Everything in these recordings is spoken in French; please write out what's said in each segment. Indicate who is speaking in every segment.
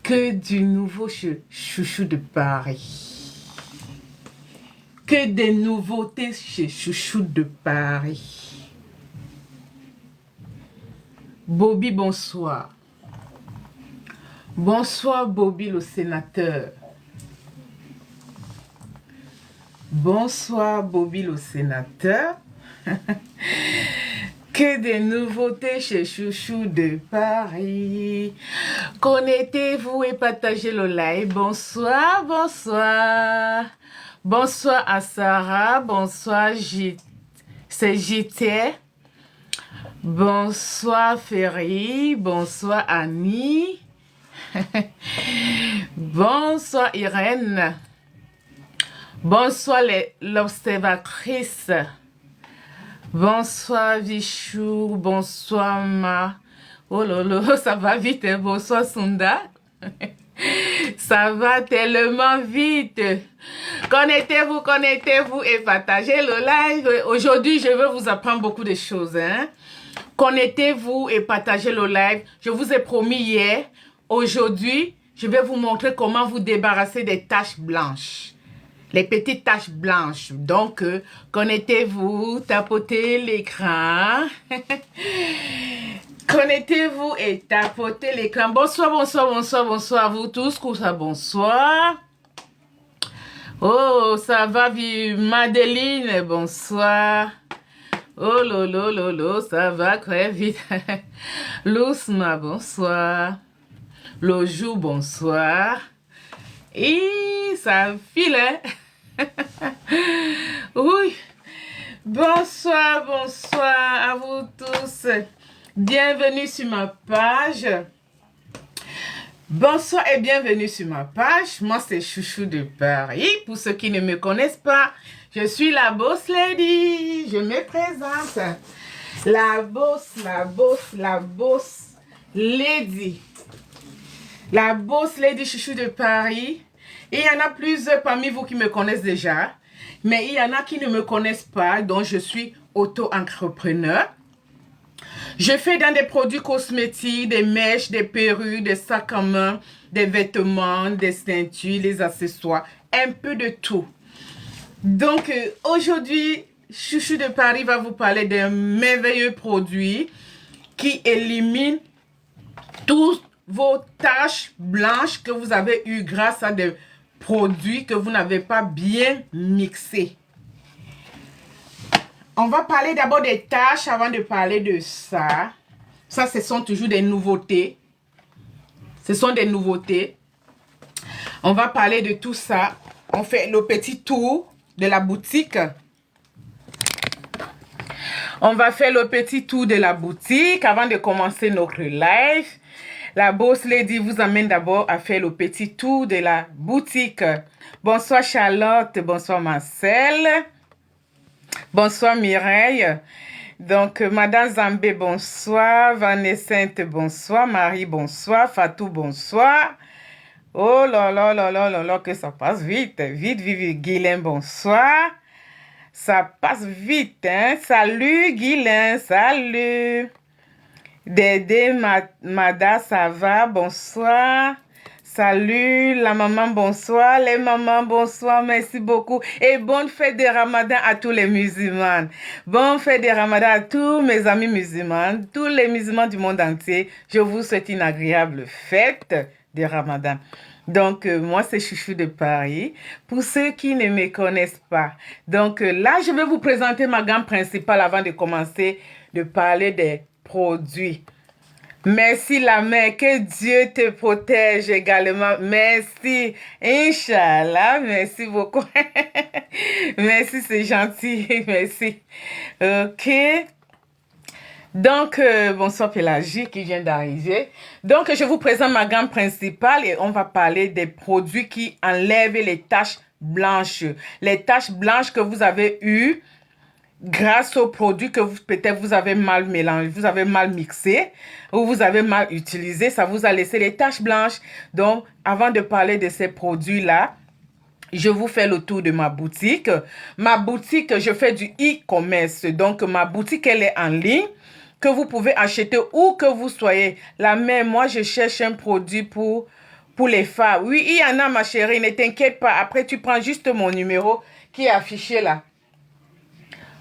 Speaker 1: Que du nouveau chouchou de Paris. Que des nouveautés chez Chouchou de Paris. Bobby, bonsoir. Bonsoir, Bobby le sénateur. Bonsoir, Bobby le sénateur. Que des nouveautés chez Chouchou de Paris. Connectez-vous et partagez le live. Bonsoir, bonsoir. Bonsoir à Sarah. Bonsoir, c'est JT. Bonsoir, Ferry. Bonsoir, Annie. Bonsoir, Irène. Bonsoir, l'observatrice. Bonsoir Vichou, bonsoir Ma. Oh lolo, ça va vite, hein? Bonsoir Sunda. Ça va tellement vite. Connectez-vous et partagez le live. Aujourd'hui, je veux vous apprendre beaucoup de choses. Hein? Connectez-vous et partagez le live. Je vous ai promis hier. Aujourd'hui, je vais vous montrer comment vous débarrasser des taches blanches. Les petites taches blanches. Donc, connectez-vous, tapotez l'écran. Connectez-vous et tapotez l'écran. Bonsoir, bonsoir, bonsoir, bonsoir à vous tous. Bonsoir. Oh, ça va, Madeleine, bonsoir. Oh, lolo, lolo, ça va très vite. Lousma, bonsoir. Lojou, bonsoir. Et ça file, hein? Oui. Bonsoir, bonsoir à vous tous. Bienvenue sur ma page. Bonsoir et bienvenue sur ma page. Moi, c'est Chouchou de Paris. Pour ceux qui ne me connaissent pas, je suis la Boss Lady. Je me présente. La Boss Lady. La Boss Lady Chouchou de Paris. Et il y en a plusieurs parmi vous qui me connaissent déjà. Mais il y en a qui ne me connaissent pas. Donc, je suis auto-entrepreneur. Je fais dans des produits cosmétiques, des mèches, des perruques, des sacs à main, des vêtements, des ceintures, des accessoires. Un peu de tout. Donc, aujourd'hui, Chouchou de Paris va vous parler d'un merveilleux produit qui élimine toutes vos taches blanches que vous avez eues grâce à des produits que vous n'avez pas bien mixés. On va parler d'abord des taches avant de parler de ça. Ça, ce sont toujours des nouveautés. Ce sont des nouveautés. On va parler de tout ça. On fait le petit tour de la boutique. On va faire le petit tour de la boutique avant de commencer notre live. La Boss Lady vous amène d'abord à faire le petit tour de la boutique. Bonsoir Charlotte, bonsoir Marcel, bonsoir Mireille. Donc, Madame Zambé, bonsoir. Vanessa, bonsoir. Marie, bonsoir. Fatou, bonsoir. Oh là là là là là là, que ça passe vite. Vite, vite, Guylaine, bonsoir. Ça passe vite, hein. Salut Guylaine, salut. Dédé, Mada, ça va? Bonsoir. Salut, la maman, bonsoir. Les mamans, bonsoir. Merci beaucoup. Et bonne fête de Ramadan à tous les musulmans. Bonne fête de Ramadan à tous mes amis musulmans, tous les musulmans du monde entier. Je vous souhaite une agréable fête de Ramadan. Donc, moi, c'est Chouchou de Paris. Pour ceux qui ne me connaissent pas. Donc, là, je vais vous présenter ma gamme principale avant de commencer de parler des produits. Merci la mère, que Dieu te protège également. Merci, Inch'Allah, merci beaucoup. Merci, c'est gentil, merci. Ok. Donc, bonsoir Pélagie qui vient d'arriver. Donc, je vous présente ma gamme principale et on va parler des produits qui enlèvent les taches blanches. Les taches blanches que vous avez eues grâce aux produits que peut-être vous avez mal mélangé, vous avez mal mixé ou vous avez mal utilisé, ça vous a laissé les taches blanches. Donc, avant de parler de ces produits-là, je vous fais le tour de ma boutique. Ma boutique, je fais du e-commerce. Donc, ma boutique, elle est en ligne que vous pouvez acheter où que vous soyez. La même, moi, je cherche un produit pour les femmes. Oui, il y en a, ma chérie, ne t'inquiète pas. Après, tu prends juste mon numéro qui est affiché là.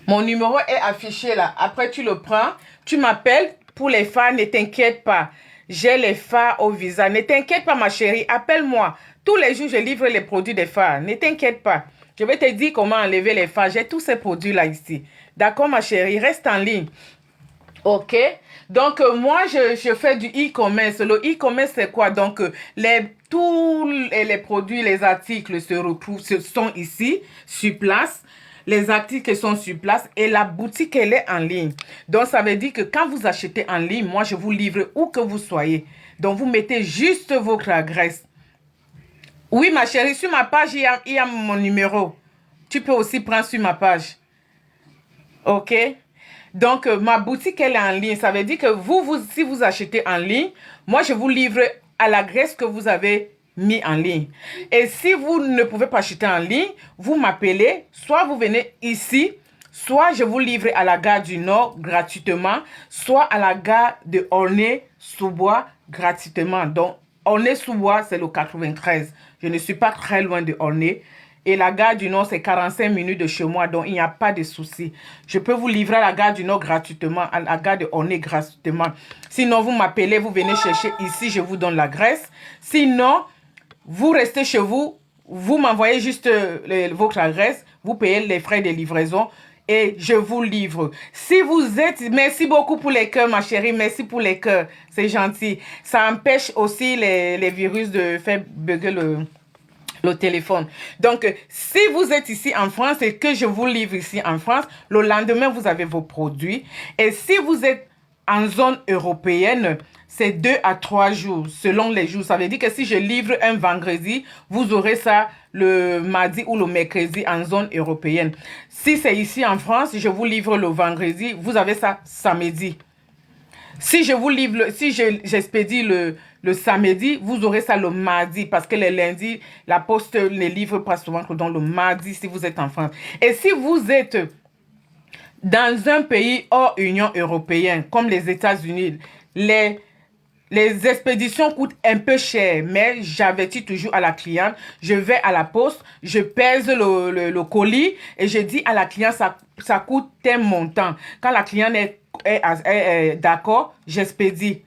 Speaker 1: Mon numéro est affiché là. Après, tu le prends. Tu m'appelles pour les fards. Ne t'inquiète pas. J'ai les fards au visa. Ne t'inquiète pas, ma chérie. Appelle-moi. Tous les jours, je livre les produits des fards. Ne t'inquiète pas. Je vais te dire comment enlever les fards. J'ai tous ces produits-là ici. D'accord, ma chérie? Reste en ligne. OK? Donc, moi, je fais du e-commerce. Le e-commerce, c'est quoi? Donc, tous les produits, les articles sont ici, sur place. Les articles sont sur place et la boutique, elle est en ligne. Donc, ça veut dire que quand vous achetez en ligne, moi, je vous livre où que vous soyez. Donc, vous mettez juste votre adresse. Oui, ma chérie, sur ma page, il y a mon numéro. Tu peux aussi prendre sur ma page. OK? Donc, ma boutique, elle est en ligne. Ça veut dire que si vous achetez en ligne, moi, je vous livre à l'adresse que vous avez mis en ligne. Et si vous ne pouvez pas acheter en ligne, vous m'appelez, soit vous venez ici, soit je vous livre à la gare du Nord gratuitement, soit à la gare de Aulnay-sous-Bois gratuitement. Donc, Aulnay-sous-Bois, c'est le 93. Je ne suis pas très loin de Aulnay. Et la gare du Nord, c'est 45 minutes de chez moi, donc il n'y a pas de souci. Je peux vous livrer à la gare du Nord gratuitement, à la gare de Aulnay gratuitement. Sinon, vous m'appelez, vous venez chercher ici, je vous donne l'adresse. Sinon, vous restez chez vous, vous m'envoyez juste votre adresse, vous payez les frais de livraison et je vous livre. Si vous êtes... Merci beaucoup pour les cœurs, ma chérie. Merci pour les cœurs. C'est gentil. Ça empêche aussi les virus de faire bugger le téléphone. Donc, si vous êtes ici en France et que je vous livre ici en France, le lendemain, vous avez vos produits. Et si vous êtes en zone européenne, c'est 2 à 3 jours, selon les jours. Ça veut dire que si je livre un vendredi, vous aurez ça le mardi ou le mercredi en zone européenne. Si c'est ici en France, je vous livre le vendredi, vous avez ça samedi. Si je vous livre, si j'expédie le samedi, vous aurez ça le mardi parce que le lundi, la poste ne livre pas souvent que dans le mardi si vous êtes en France. Et si vous êtes dans un pays hors Union européenne, comme les États-Unis, les expéditions coûtent un peu cher, mais j'avertis toujours à la cliente, je vais à la poste, je pèse le colis et je dis à la cliente, ça coûte tel montant. Quand la cliente est d'accord, j'expédie.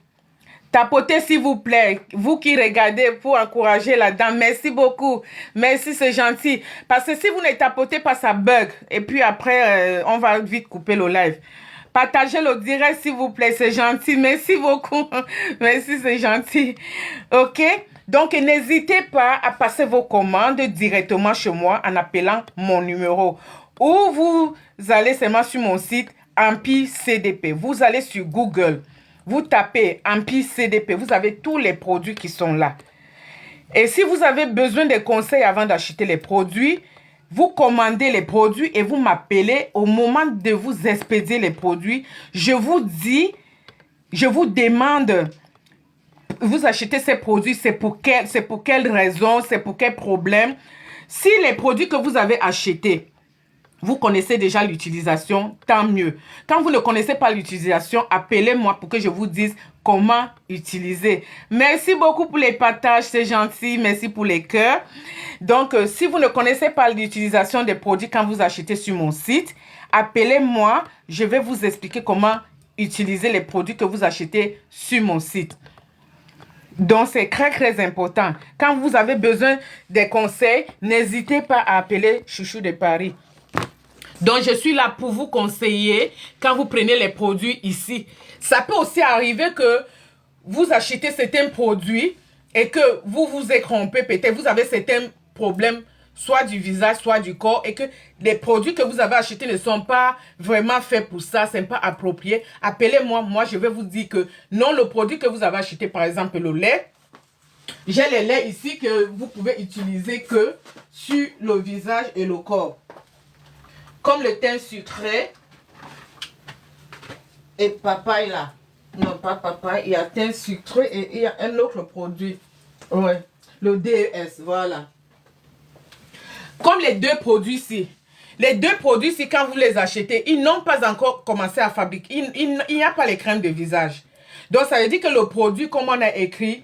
Speaker 1: Tapotez s'il vous plaît, vous qui regardez pour encourager la dame, merci beaucoup, merci c'est gentil, parce que si vous ne tapotez pas ça bug, et puis après on va vite couper le live. Partagez le direct s'il vous plaît, c'est gentil, merci beaucoup, merci c'est gentil, ok? Donc n'hésitez pas à passer vos commandes directement chez moi en appelant mon numéro, ou vous allez seulement sur mon site Empire CDP, vous allez sur Google. Vous tapez Empire CDP, vous avez tous les produits qui sont là. Et si vous avez besoin de conseils avant d'acheter les produits, vous commandez les produits et vous m'appelez au moment de vous expédier les produits. Je vous dis, je vous demande, vous achetez ces produits, c'est pour quelle raison, c'est pour quel problème. Si les produits que vous avez achetés, vous connaissez déjà l'utilisation, tant mieux. Quand vous ne connaissez pas l'utilisation, appelez-moi pour que je vous dise comment utiliser. Merci beaucoup pour les partages, c'est gentil. Merci pour les cœurs. Donc, si vous ne connaissez pas l'utilisation des produits quand vous achetez sur mon site, appelez-moi. Je vais vous expliquer comment utiliser les produits que vous achetez sur mon site. Donc, c'est très, très important. Quand vous avez besoin des conseils, n'hésitez pas à appeler Chouchou de Paris. Donc, je suis là pour vous conseiller quand vous prenez les produits ici. Ça peut aussi arriver que vous achetez certains produits et que vous vous êtes trompé. Peut-être vous avez certains problèmes soit du visage, soit du corps, et que les produits que vous avez achetés ne sont pas vraiment faits pour ça, ce n'est pas approprié, appelez-moi, moi je vais vous dire que non, le produit que vous avez acheté, par exemple le lait, j'ai les laits ici que vous pouvez utiliser que sur le visage et le corps. Comme le thym sucré et papaye là. Non, pas papaye, il y a thym sucré et il y a un autre produit. Ouais, le DES, voilà. Comme les deux produits-ci. Les deux produits-ci, quand vous les achetez, ils n'ont pas encore commencé à fabriquer. Il n'y a pas les crèmes de visage. Donc, ça veut dire que le produit, comme on a écrit,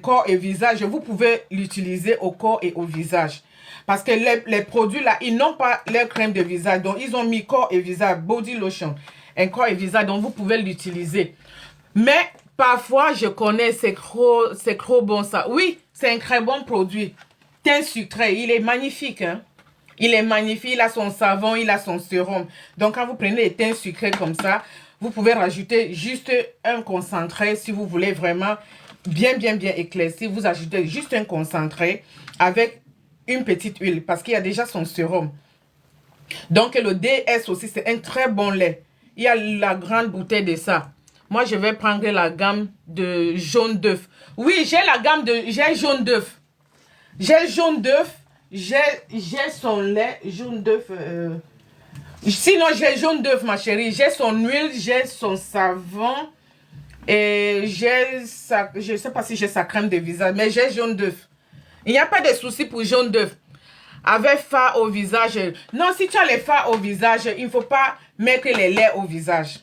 Speaker 1: corps et visage, vous pouvez l'utiliser au corps et au visage. Parce que les produits là, ils n'ont pas leur crème de visage. Donc, ils ont mis corps et visage, body lotion, un corps et visage. Donc, vous pouvez l'utiliser. Mais, parfois, je connais, c'est trop bon ça. Oui, c'est un très bon produit. Thym sucré, il est magnifique. Hein? Il est magnifique, il a son savon, il a son sérum. Donc, quand vous prenez les thym sucrés comme ça, vous pouvez rajouter juste un concentré si vous voulez vraiment bien éclairci. Vous ajoutez juste un concentré avec une petite huile parce qu'il y a déjà son sérum. Donc, le DS aussi, c'est un très bon lait. Il y a la grande bouteille de ça. Moi, je vais prendre la gamme de jaune d'œuf. Oui, j'ai la gamme de... J'ai jaune d'œuf. J'ai jaune d'œuf. J'ai son lait, jaune d'œuf. Sinon, j'ai jaune d'œuf, ma chérie. J'ai son huile, j'ai son savon. Et j'ai sa... Je ne sais pas si j'ai sa crème de visage, mais j'ai jaune d'œuf. Il n'y a pas de souci pour jaune d'œuf. Avec fard au visage. Non, si tu as les fards au visage, il ne faut pas mettre les laits au visage.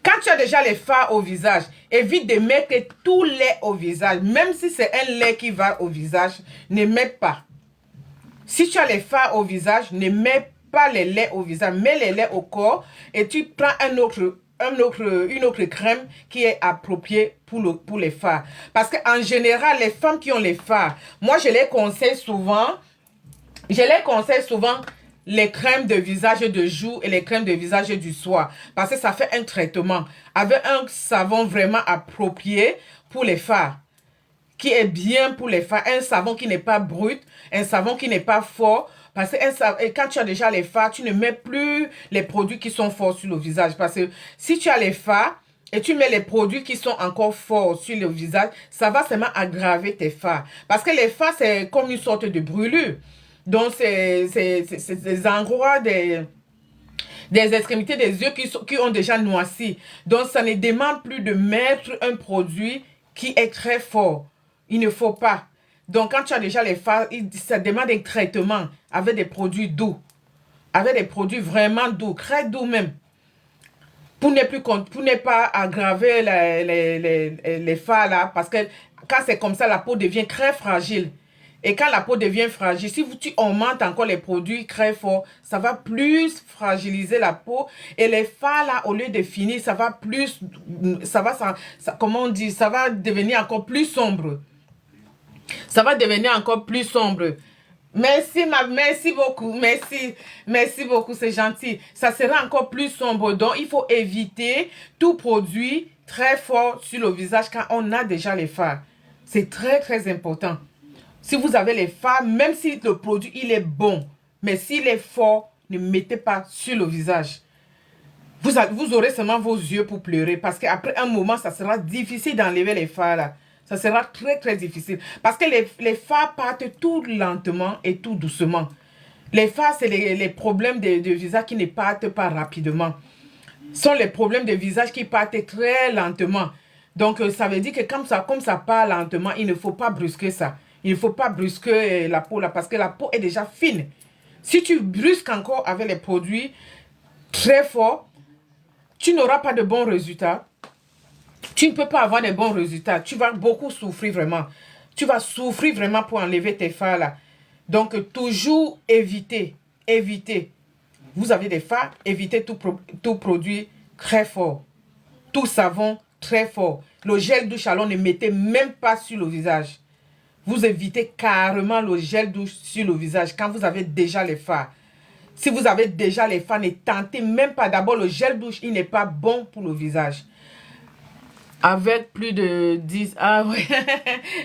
Speaker 1: Quand tu as déjà les fards au visage, évite de mettre tout lait au visage. Même si c'est un lait qui va au visage, ne mets pas. Si tu as les fards au visage, ne mets pas les laits au visage. Mets les laits au corps et tu prends une autre crème qui est appropriée pour les fards. Parce qu'en général, les femmes qui ont les fards, moi je les conseille souvent les crèmes de visage de jour et les crèmes de visage du soir. Parce que ça fait un traitement avec un savon vraiment approprié pour les fards. Qui est bien pour les fards. Un savon qui n'est pas brut, un savon qui n'est pas fort. Parce que quand tu as déjà les fards, tu ne mets plus les produits qui sont forts sur le visage. Parce que si tu as les fards et tu mets les produits qui sont encore forts sur le visage, ça va seulement aggraver tes fards. Parce que les fards, c'est comme une sorte de brûlure. Donc, c'est des endroits des extrémités des yeux qui ont déjà noirci. Donc, ça ne demande plus de mettre un produit qui est très fort. Il ne faut pas. Donc, quand tu as déjà les fards, ça demande un traitement avec des produits doux. Avec des produits vraiment doux, très doux même. Pour ne pas aggraver les fards là. Parce que quand c'est comme ça, la peau devient très fragile. Et quand la peau devient fragile, si tu augmentes encore les produits très forts, ça va plus fragiliser la peau. Et les fards là, au lieu de finir, ça va plus, comment on dit, ça va devenir encore plus sombre. Ça va devenir encore plus sombre. Merci beaucoup, merci beaucoup, c'est gentil. Ça sera encore plus sombre, donc il faut éviter tout produit très fort sur le visage quand on a déjà les fards. C'est très important. Si vous avez les fards, même si le produit il est bon, mais s'il est fort, ne mettez pas sur le visage. Vous aurez seulement vos yeux pour pleurer parce qu'après un moment, ça sera difficile d'enlever les fards là. Ça sera très difficile. Parce que les fards partent tout lentement et tout doucement. Les fards, c'est les problèmes de visage qui ne partent pas rapidement. Ce sont les problèmes de visage qui partent très lentement. Donc, ça veut dire que comme ça part lentement, il ne faut pas brusquer ça. Il ne faut pas brusquer la peau là parce que la peau est déjà fine. Si tu brusques encore avec les produits très forts, tu n'auras pas de bons résultats. Tu ne peux pas avoir de bons résultats. Tu vas beaucoup souffrir vraiment. Tu vas souffrir vraiment pour enlever tes fards là. Donc, toujours éviter. Vous avez des fards, évitez tout produit très fort. Tout savon très fort. Le gel douche alors ne mettez même pas sur le visage. Vous évitez carrément le gel douche sur le visage quand vous avez déjà les fards. Si vous avez déjà les fards, ne tentez même pas. D'abord, le gel douche, il n'est pas bon pour le visage. Avec plus de 10... Ah ouais,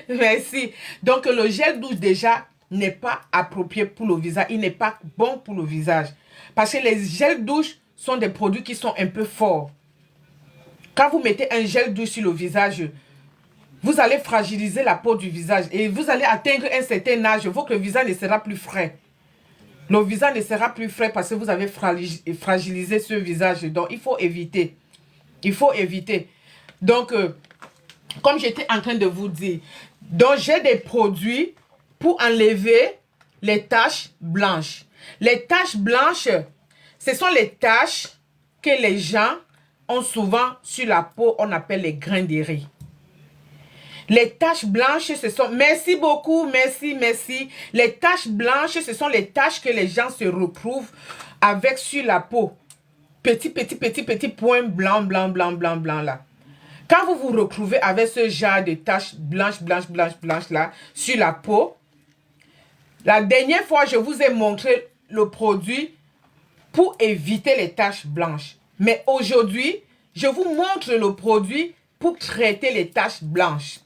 Speaker 1: merci. Donc, le gel douche, déjà, n'est pas approprié pour le visage. Il n'est pas bon pour le visage. Parce que les gels douche sont des produits qui sont un peu forts. Quand vous mettez un gel douche sur le visage, vous allez fragiliser la peau du visage. Et vous allez atteindre un certain âge. Votre visage ne sera plus frais. Le visage ne sera plus frais parce que vous avez fragilisé ce visage. Donc, il faut éviter. Il faut éviter. Donc, comme j'étais en train de vous dire, donc j'ai des produits pour enlever les taches blanches. Les taches blanches, ce sont les taches que les gens ont souvent sur la peau, on appelle les grains de riz. Les taches blanches, ce sont... Merci beaucoup, merci. Les taches blanches, ce sont les taches que les gens se retrouvent avec sur la peau. Petit points blanc là. Quand vous vous retrouvez avec ce genre de taches blanches là sur la peau, la dernière fois, je vous ai montré le produit pour éviter les taches blanches. Mais aujourd'hui, je vous montre le produit pour traiter les taches blanches.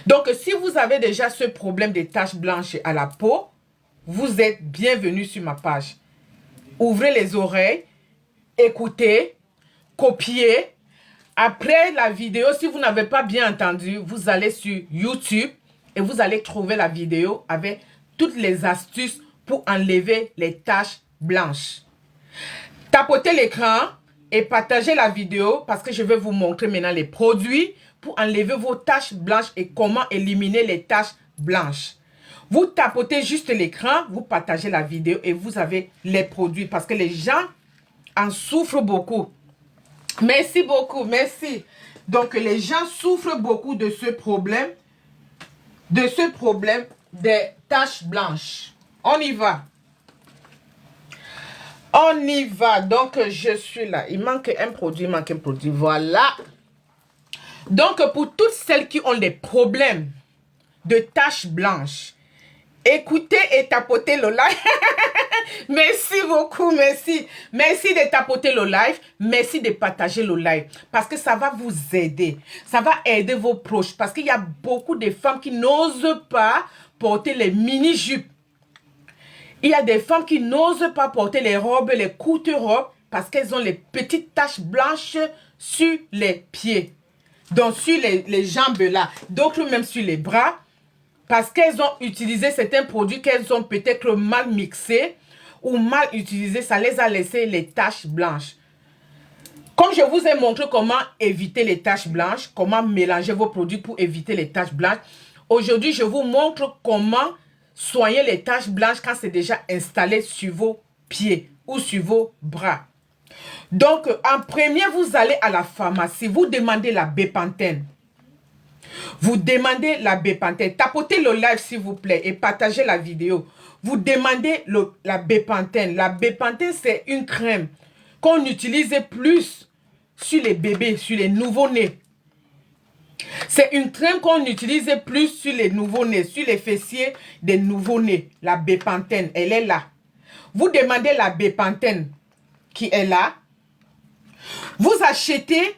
Speaker 1: Donc, si vous avez déjà ce problème des taches blanches à la peau, vous êtes bienvenue sur ma page. Ouvrez les oreilles, écoutez, copiez. Après la vidéo, si vous n'avez pas bien entendu, vous allez sur YouTube et vous allez trouver la vidéo avec toutes les astuces pour enlever les taches blanches. Tapotez l'écran et partagez la vidéo parce que je vais vous montrer maintenant les produits pour enlever vos taches blanches et comment éliminer les taches blanches. Vous tapotez juste l'écran, vous partagez la vidéo et vous avez les produits parce que les gens en souffrent beaucoup. Merci beaucoup, merci. Donc, les gens souffrent beaucoup de ce problème des taches blanches. On y va. On y va. Donc, je suis là. Il manque un produit, Voilà. Donc, pour toutes celles qui ont des problèmes de taches blanches, écoutez et tapotez le live. Merci beaucoup, merci. Merci de tapoter le live. Merci de partager le live. Parce que ça va vous aider. Ça va aider vos proches. Parce qu'il y a beaucoup de femmes qui n'osent pas porter les mini-jupes. Il y a des femmes qui n'osent pas porter les robes, les courtes robes. Parce qu'elles ont les petites taches blanches sur les pieds. Donc sur les jambes là. D'autres même sur les bras. Parce qu'elles ont utilisé certains produits qu'elles ont peut-être mal mixés ou mal utilisés, ça les a laissé les taches blanches. Comme je vous ai montré comment éviter les taches blanches, comment mélanger vos produits pour éviter les taches blanches, aujourd'hui, je vous montre comment soigner les taches blanches quand c'est déjà installé sur vos pieds ou sur vos bras. Donc, en premier, vous allez à la pharmacie, vous demandez la Bepanthen. Vous demandez la Bepanthen. Tapotez le live s'il vous plaît et partagez la vidéo. Vous demandez la Bepanthen. La Bepanthen, c'est une crème qu'on utilise plus sur les bébés, sur les nouveau-nés. C'est une crème qu'on utilise plus sur les nouveau-nés, sur les fessiers des nouveau-nés. La Bepanthen, elle est là. Vous demandez la Bepanthen qui est là. Vous achetez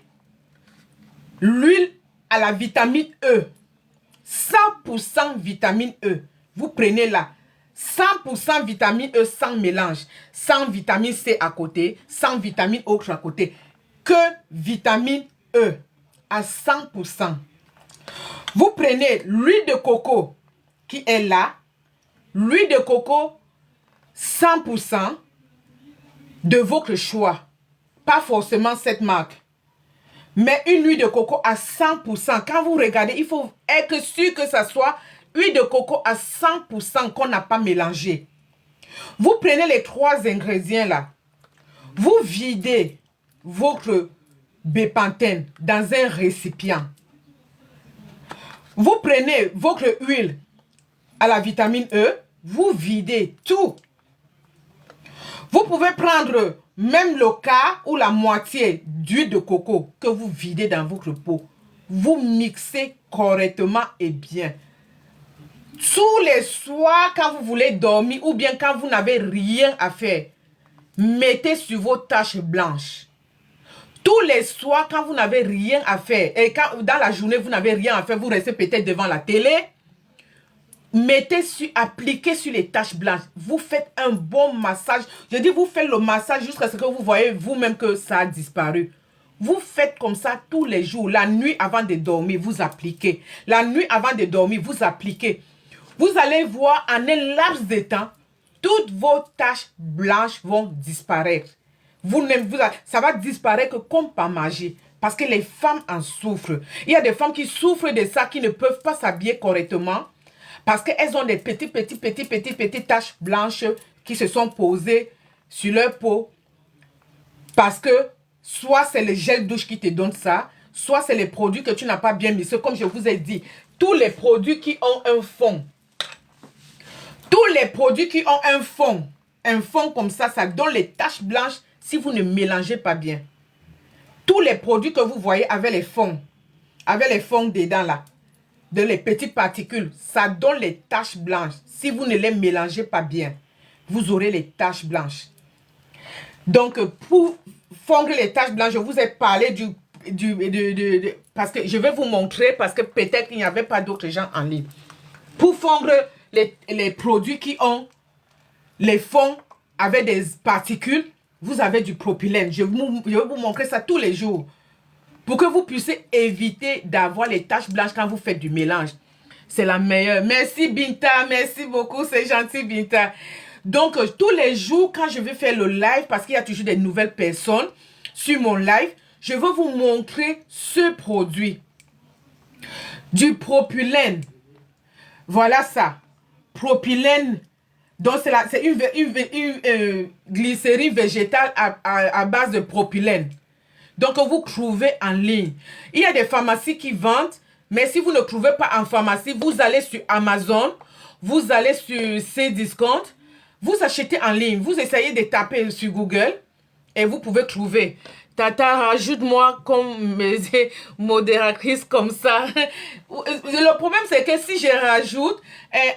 Speaker 1: l'huile à la vitamine E. 100% vitamine E. Vous prenez là. 100% vitamine E sans mélange. Sans vitamine C à côté. Sans vitamine autre à côté. Que vitamine E à 100%. Vous prenez l'huile de coco qui est là. L'huile de coco 100% de votre choix. Pas forcément cette marque. Mais une huile de coco à 100%. Quand vous regardez, il faut être sûr que ça soit huile de coco à 100% qu'on n'a pas mélangé. Vous prenez les 3 ingrédients là. Vous videz votre Bepanthen dans un récipient. Vous prenez votre huile à la vitamine E. Vous videz tout. Vous pouvez prendre même le quart ou la moitié d'huile de coco que vous videz dans votre peau. Vous mixez correctement et bien. Tous les soirs, quand vous voulez dormir ou bien quand vous n'avez rien à faire, mettez sur vos taches blanches. Tous les soirs, quand vous n'avez rien à faire, et quand dans la journée, vous n'avez rien à faire, vous restez peut-être devant la télé, appliquez sur les taches blanches. Vous faites un bon massage. Je dis, vous faites le massage jusqu'à ce que vous voyez vous-même que ça a disparu. Vous faites comme ça tous les jours. La nuit avant de dormir, vous appliquez. La nuit avant de dormir, vous appliquez. Vous allez voir en un laps de temps, toutes vos taches blanches vont disparaître. Ça va disparaître comme par magie. Parce que les femmes en souffrent. Il y a des femmes qui souffrent de ça, qui ne peuvent pas s'habiller correctement. Parce qu'elles ont des petites taches blanches qui se sont posées sur leur peau. Parce que soit c'est le gel douche qui te donne ça, soit c'est les produits que tu n'as pas bien mis. Comme je vous ai dit, tous les produits qui ont un fond, un fond comme ça donne les taches blanches si vous ne mélangez pas bien. Tous les produits que vous voyez avec les fonds dedans là, de les petites particules, ça donne les taches blanches. Si vous ne les mélangez pas bien, vous aurez les taches blanches. Donc, pour fondre les taches blanches, je vous ai parlé parce que je vais vous montrer, parce que peut-être qu'il n'y avait pas d'autres gens en ligne. Pour fondre les produits qui ont les fonds avec des particules, vous avez du propylène. Je vais vous montrer ça tous les jours. Pour que vous puissiez éviter d'avoir les taches blanches quand vous faites du mélange. C'est la meilleure. Merci Binta, merci beaucoup, c'est gentil Binta. Donc, tous les jours, quand je vais faire le live, parce qu'il y a toujours des nouvelles personnes sur mon live, je vais vous montrer ce produit. Du propylène. Voilà ça. Propylène. Donc, c'est une glycérine végétale à base de propylène. Donc, vous trouvez en ligne. Il y a des pharmacies qui vendent, mais si vous ne trouvez pas en pharmacie, vous allez sur Amazon, vous allez sur Cdiscount, vous achetez en ligne, vous essayez de taper sur Google et vous pouvez trouver. Tata, rajoute-moi comme modératrice comme ça. Le problème, c'est que si je rajoute,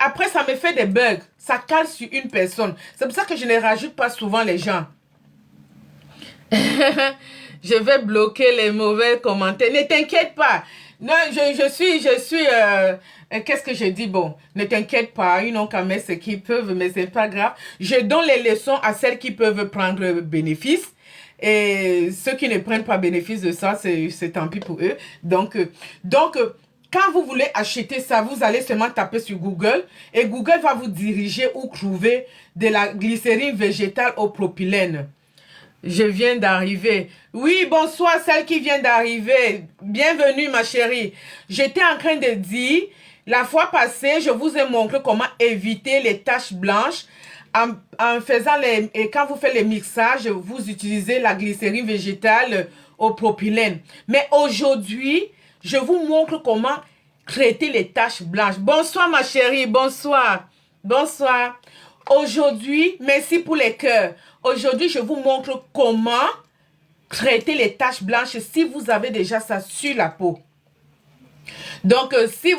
Speaker 1: après, ça me fait des bugs. Ça cale sur une personne. C'est pour ça que je ne rajoute pas souvent les gens. Je vais bloquer les mauvais commentaires. Ne t'inquiète pas. Non, je suis qu'est-ce que je dis? Bon, ne t'inquiète pas. Ils n'ont qu'à mettre ce qu'ils peuvent, mais c'est pas grave. Je donne les leçons à celles qui peuvent prendre bénéfice. Et ceux qui ne prennent pas bénéfice de ça, c'est tant pis pour eux. Donc, quand vous voulez acheter ça, vous allez seulement taper sur Google et Google va vous diriger où trouver de la glycérine végétale au propylène. Je viens d'arriver. Oui, bonsoir, celle qui vient d'arriver. Bienvenue, ma chérie. J'étais en train de dire, la fois passée, je vous ai montré comment éviter les taches blanches en faisant et quand vous faites les mixages, vous utilisez la glycérine végétale au propylène. Mais aujourd'hui, je vous montre comment traiter les taches blanches. Bonsoir, ma chérie. Bonsoir. Bonsoir. Aujourd'hui, merci pour les cœurs. Aujourd'hui, je vous montre comment traiter les taches blanches si vous avez déjà ça sur la peau. Donc,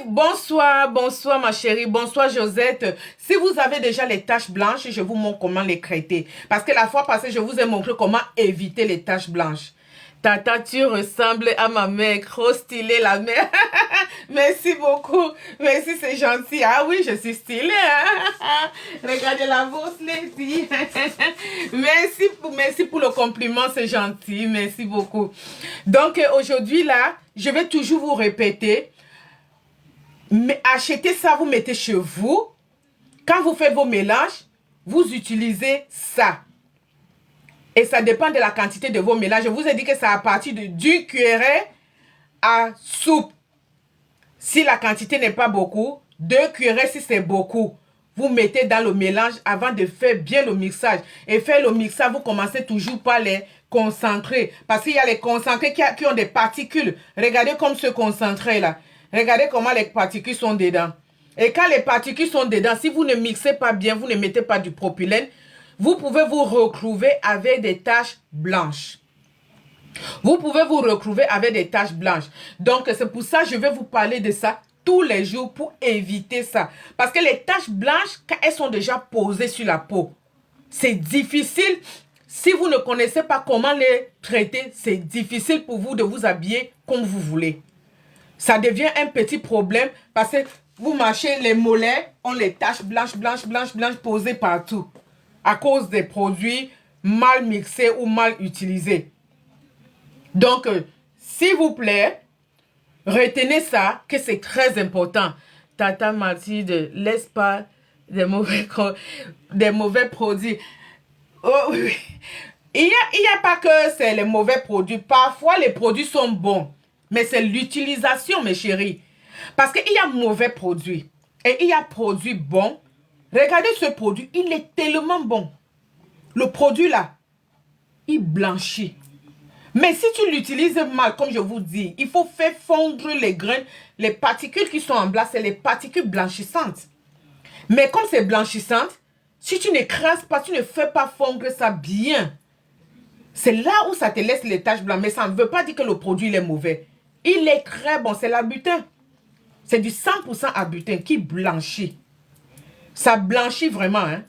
Speaker 1: bonsoir ma chérie, bonsoir Josette. Si vous avez déjà les taches blanches, je vous montre comment les traiter. Parce que la fois passée, je vous ai montré comment éviter les taches blanches. Tata, tu ressembles à ma mère, trop stylée la mère. Merci beaucoup. Merci, c'est gentil. Ah oui, je suis stylée. Hein? Regardez la bourse, Lady. Merci pour le compliment, c'est gentil. Merci beaucoup. Donc, aujourd'hui, là, je vais toujours vous répéter. Mais achetez ça, vous mettez chez vous. Quand vous faites vos mélanges, vous utilisez ça. Et ça dépend de la quantité de vos mélanges. Je vous ai dit que c'est à partir d'une cuillerée à soupe. Si la quantité n'est pas beaucoup, 2 cuillerées si c'est beaucoup. Vous mettez dans le mélange avant de faire bien le mixage. Et faire le mixage, vous commencez toujours par les concentrés. Parce qu'il y a les concentrés qui ont des particules. Regardez comme ce concentré là. Regardez comment les particules sont dedans. Et quand les particules sont dedans, si vous ne mixez pas bien, vous ne mettez pas du propylène, vous pouvez vous retrouver avec des taches blanches. Vous pouvez vous retrouver avec des taches blanches. Donc, c'est pour ça que je vais vous parler de ça tous les jours pour éviter ça. Parce que les taches blanches, quand elles sont déjà posées sur la peau, c'est difficile. Si vous ne connaissez pas comment les traiter, c'est difficile pour vous de vous habiller comme vous voulez. Ça devient un petit problème parce que vous marchez, les mollets ont les taches blanches, blanches, blanches, blanches posées partout à cause des produits mal mixés ou mal utilisés. Donc, s'il vous plaît, retenez ça, que c'est très important. Tata Mathilde, laisse pas des mauvais produits. Oh, oui. Il y a pas que c'est les mauvais produits. Parfois, les produits sont bons. Mais c'est l'utilisation, mes chéris. Parce qu'il y a mauvais produits. Et il y a produits bons. Regardez ce produit. Il est tellement bon. Le produit là, il blanchit. Mais si tu l'utilises mal, comme je vous dis, il faut faire fondre les graines. Les particules qui sont en blanc, c'est les particules blanchissantes. Mais comme c'est blanchissante, si tu n'écrases pas, tu ne fais pas fondre ça bien, c'est là où ça te laisse les taches blanches. Mais ça ne veut pas dire que le produit il est mauvais. Il est très bon, c'est l'abutin. C'est du 100% abutin qui blanchit. Ça blanchit vraiment. Hein?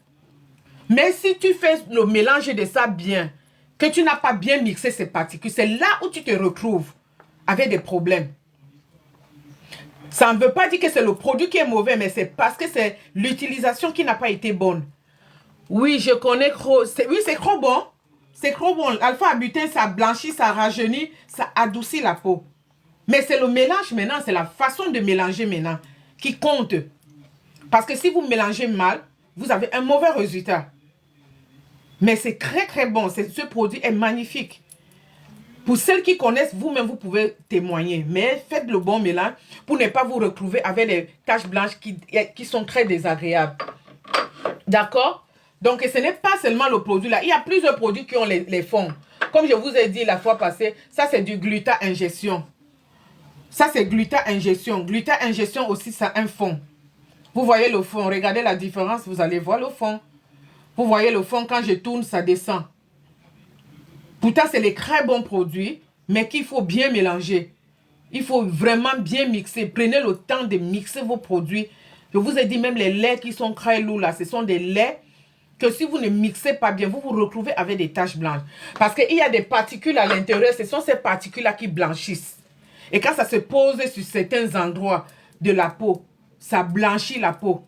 Speaker 1: Mais si tu fais le mélange de ça bien, que tu n'as pas bien mixé ces particules, c'est là où tu te retrouves avec des problèmes. Ça ne veut pas dire que c'est le produit qui est mauvais, mais c'est parce que c'est l'utilisation qui n'a pas été bonne. Oui, je connais oui, c'est trop bon. C'est trop bon. Alpha-abutin, ça blanchit, ça rajeunit, ça adoucit la peau. Mais c'est le mélange maintenant, c'est la façon de mélanger maintenant qui compte. Parce que si vous mélangez mal, vous avez un mauvais résultat. Mais c'est très très bon. Ce produit est magnifique. Pour celles qui connaissent, vous-même, vous pouvez témoigner. Mais faites le bon mélange pour ne pas vous retrouver avec des taches blanches qui sont très désagréables. D'accord? Donc, ce n'est pas seulement le produit là. Il y a plusieurs produits qui ont les fonds. Comme je vous ai dit la fois passée, ça c'est du gluta injection. Ça c'est gluta injection. Gluta injection aussi, ça a un fond. Vous voyez le fond. Regardez la différence. Vous allez voir le fond. Vous voyez le fond. Quand je tourne, ça descend. Pourtant, c'est les très bons produits, mais qu'il faut bien mélanger. Il faut vraiment bien mixer. Prenez le temps de mixer vos produits. Je vous ai dit même les laits qui sont très lourds là. Ce sont des laits que si vous ne mixez pas bien, vous vous retrouvez avec des taches blanches. Parce qu'il y a des particules à l'intérieur. Ce sont ces particules-là qui blanchissent. Et quand ça se pose sur certains endroits de la peau, ça blanchit la peau.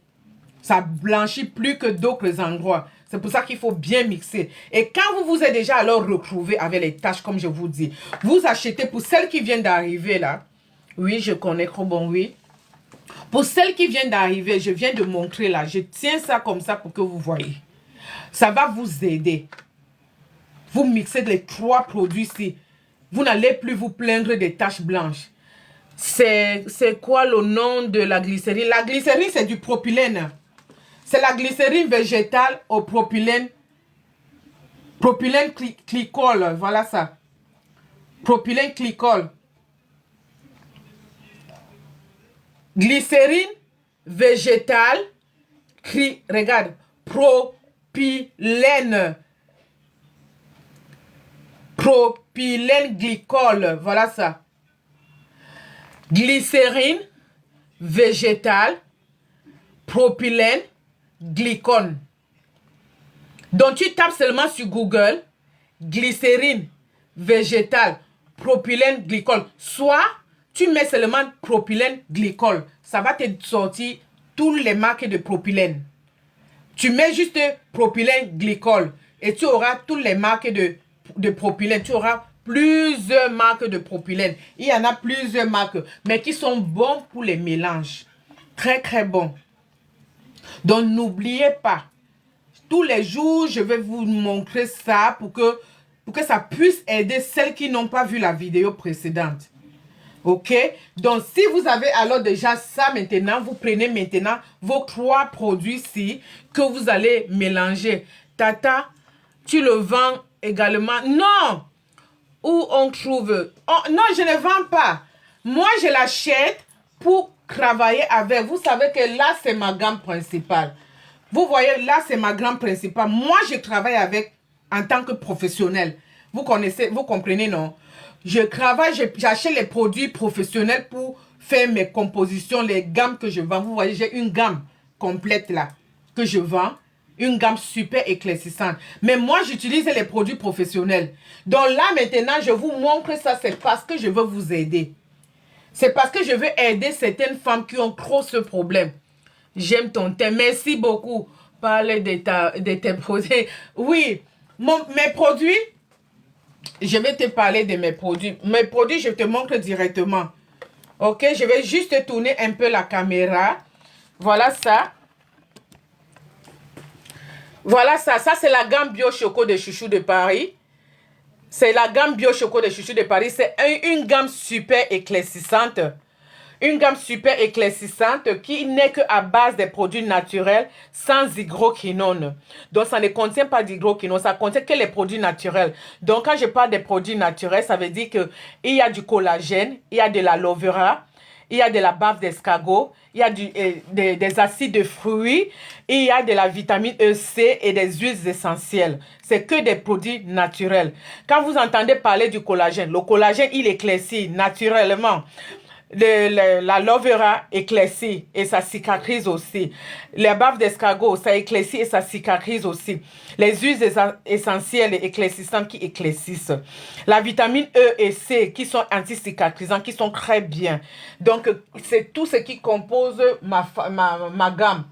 Speaker 1: Ça blanchit plus que d'autres endroits. C'est pour ça qu'il faut bien mixer. Et quand vous vous êtes déjà alors retrouvé avec les taches, comme je vous dis, vous achetez, pour celles qui viennent d'arriver là, oui, je connais trop bon, oui. Pour celles qui viennent d'arriver, je viens de montrer là, je tiens ça comme ça pour que vous voyez. Ça va vous aider. Vous mixez les 3 produits-ci. Vous n'allez plus vous plaindre des taches blanches. C'est quoi le nom de la glycérine? La glycérine, c'est du propylène. C'est la glycérine végétale au propylène. Propylène glycol. Voilà ça. Propylène glycol. Glycérine végétale. Regarde. Propylène. Propylène glycol. Voilà ça. Glycérine végétale. Propylène glycol. Donc tu tapes seulement sur Google glycérine végétale propylène glycol. Soit tu mets seulement propylène glycol. Ça va te sortir toutes les marques de propylène. Tu mets juste propylène glycol et tu auras toutes les marques de propylène. Tu auras plusieurs marques de propylène. Il y en a plusieurs marques, mais qui sont bons pour les mélanges. Très très bons. Donc, n'oubliez pas, tous les jours, je vais vous montrer ça pour que ça puisse aider celles qui n'ont pas vu la vidéo précédente. Ok? Donc, si vous avez alors déjà ça maintenant, vous prenez maintenant vos 3 produits-ci que vous allez mélanger. Tata, tu le vends également? Non! Où on trouve? Oh, non, je ne vends pas. Moi, je l'achète pour travailler avec. Vous savez que là, c'est ma gamme principale. Vous voyez, là, c'est ma gamme principale. Moi, je travaille avec en tant que professionnel. Vous connaissez, vous comprenez, non? Je travaille, j'achète les produits professionnels pour faire mes compositions, les gammes que je vends. Vous voyez, j'ai une gamme complète là que je vends. Une gamme super éclaircissante. Mais moi, j'utilise les produits professionnels. Donc là, maintenant, je vous montre ça. C'est parce que je veux vous aider. C'est parce que je veux aider certaines femmes qui ont trop ce problème. J'aime ton thème. Merci beaucoup. Parle de tes produits. Oui, mes produits, je vais te parler de mes produits. Mes produits, je te montre directement. Ok, je vais juste tourner un peu la caméra. Voilà ça. Voilà ça. Ça, c'est la gamme Bio Choco de Chouchou de Paris. C'est la gamme Bio Choco de Chouchou de Paris. C'est une gamme super éclaircissante. Une gamme super éclaircissante qui n'est qu'à base des produits naturels sans hydroquinone. Donc, ça ne contient pas d'hydroquinone, ça contient que les produits naturels. Donc, quand je parle des produits naturels, ça veut dire qu'il y a du collagène, il y a de l'aloe vera, il y a de la bave d'escargot, il y a des acides de fruits, il y a de la vitamine E, C et des huiles essentielles. C'est que des produits naturels. Quand vous entendez parler du collagène, le collagène, il éclaircit naturellement. L'aloe vera éclaircit et ça cicatrise aussi. Les baves d'escargot, ça éclaircit et ça cicatrise aussi. Les huiles essentielles et éclaircissantes qui éclaircissent. La vitamine E et C qui sont anti-cicatrisants, qui sont très bien. Donc, c'est tout ce qui compose ma gamme.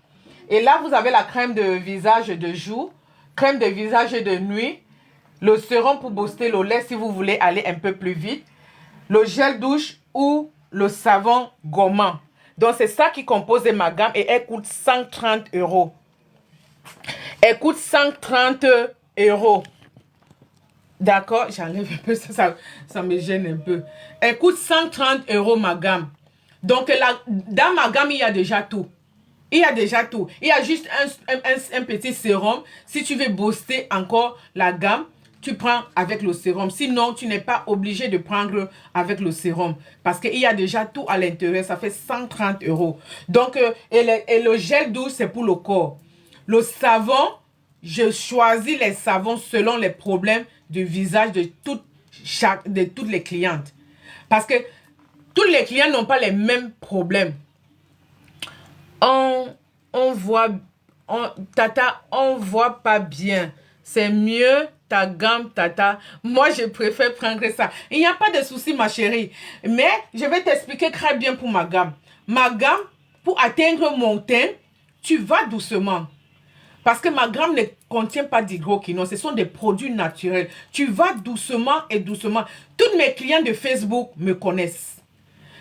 Speaker 1: Et là, vous avez la crème de visage de jour, crème de visage de nuit, le sérum pour booster le lait si vous voulez aller un peu plus vite, le gel douche ou le savon gommant. Donc, c'est ça qui compose ma gamme et elle coûte 130 €. Elle coûte 130 €. D'accord? J'enlève un peu, ça me gêne un peu. Elle coûte 130 € ma gamme. Donc, dans ma gamme, il y a déjà tout. Il y a déjà tout. Il y a juste un petit sérum. Si tu veux booster encore la gamme, tu prends avec le sérum. Sinon, tu n'es pas obligé de prendre avec le sérum. Parce qu'il y a déjà tout à l'intérieur. Ça fait 130 €. Donc, et le gel douche, c'est pour le corps. Le savon, je choisis les savons selon les problèmes du visage de toutes les clientes. Parce que tous les clients n'ont pas les mêmes problèmes. On voit, Tata, on voit pas bien. C'est mieux ta gamme, Tata. Moi, je préfère prendre ça. Il n'y a pas de souci, ma chérie. Mais je vais t'expliquer très bien pour ma gamme. Ma gamme, pour atteindre mon teint, tu vas doucement. Parce que ma gamme ne contient pas d'hydroquinone. Ce sont des produits naturels. Tu vas doucement et doucement. Toutes mes clients de Facebook me connaissent.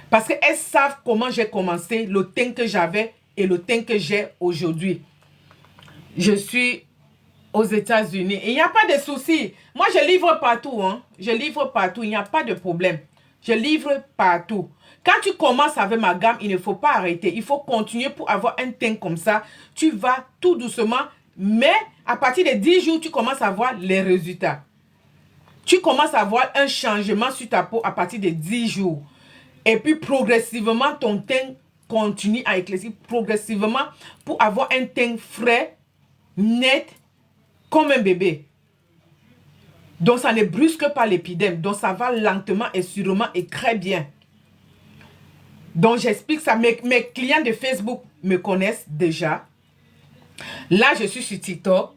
Speaker 1: Parce qu'elles savent comment j'ai commencé, le teint que j'avais et le teint que j'ai aujourd'hui. Je suis aux États-Unis. Il n'y a pas de souci. Moi, je livre partout. Hein. Je livre partout. Il n'y a pas de problème. Je livre partout. Quand tu commences avec ma gamme, il ne faut pas arrêter. Il faut continuer pour avoir un teint comme ça. Tu vas tout doucement. Mais à partir de 10 jours, tu commences à voir les résultats. Tu commences à voir un changement sur ta peau à partir de 10 jours. Et puis progressivement, ton teint continue à éclaircir progressivement pour avoir un teint frais, net, comme un bébé. Donc, ça ne brusque pas l'épiderme. Donc, ça va lentement et sûrement et très bien. Donc, j'explique ça. Mes clients de Facebook me connaissent déjà. Là, je suis sur TikTok.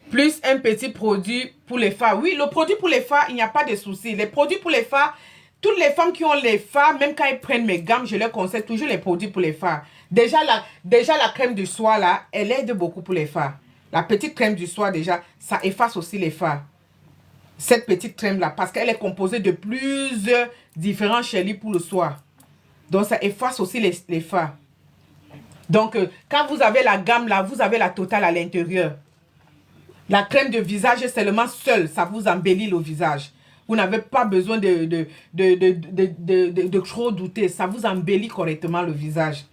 Speaker 1: Plus un petit produit pour les fards. Oui, le produit pour les fards, il n'y a pas de souci. Les produits pour les fards, toutes les femmes qui ont les fards, même quand elles prennent mes gammes, je leur conseille toujours les produits pour les fards. Déjà la crème du soir, là, elle aide beaucoup pour les fards. La petite crème du soir, déjà, ça efface aussi les fards. Cette petite crème-là, parce qu'elle est composée de plusieurs différents chélis pour le soir. Donc, ça efface aussi les fards. Donc, quand vous avez la gamme, là, vous avez la totale à l'intérieur. La crème de visage seulement seule, ça vous embellit le visage. Vous n'avez pas besoin de trop douter. Ça vous embellit correctement le visage.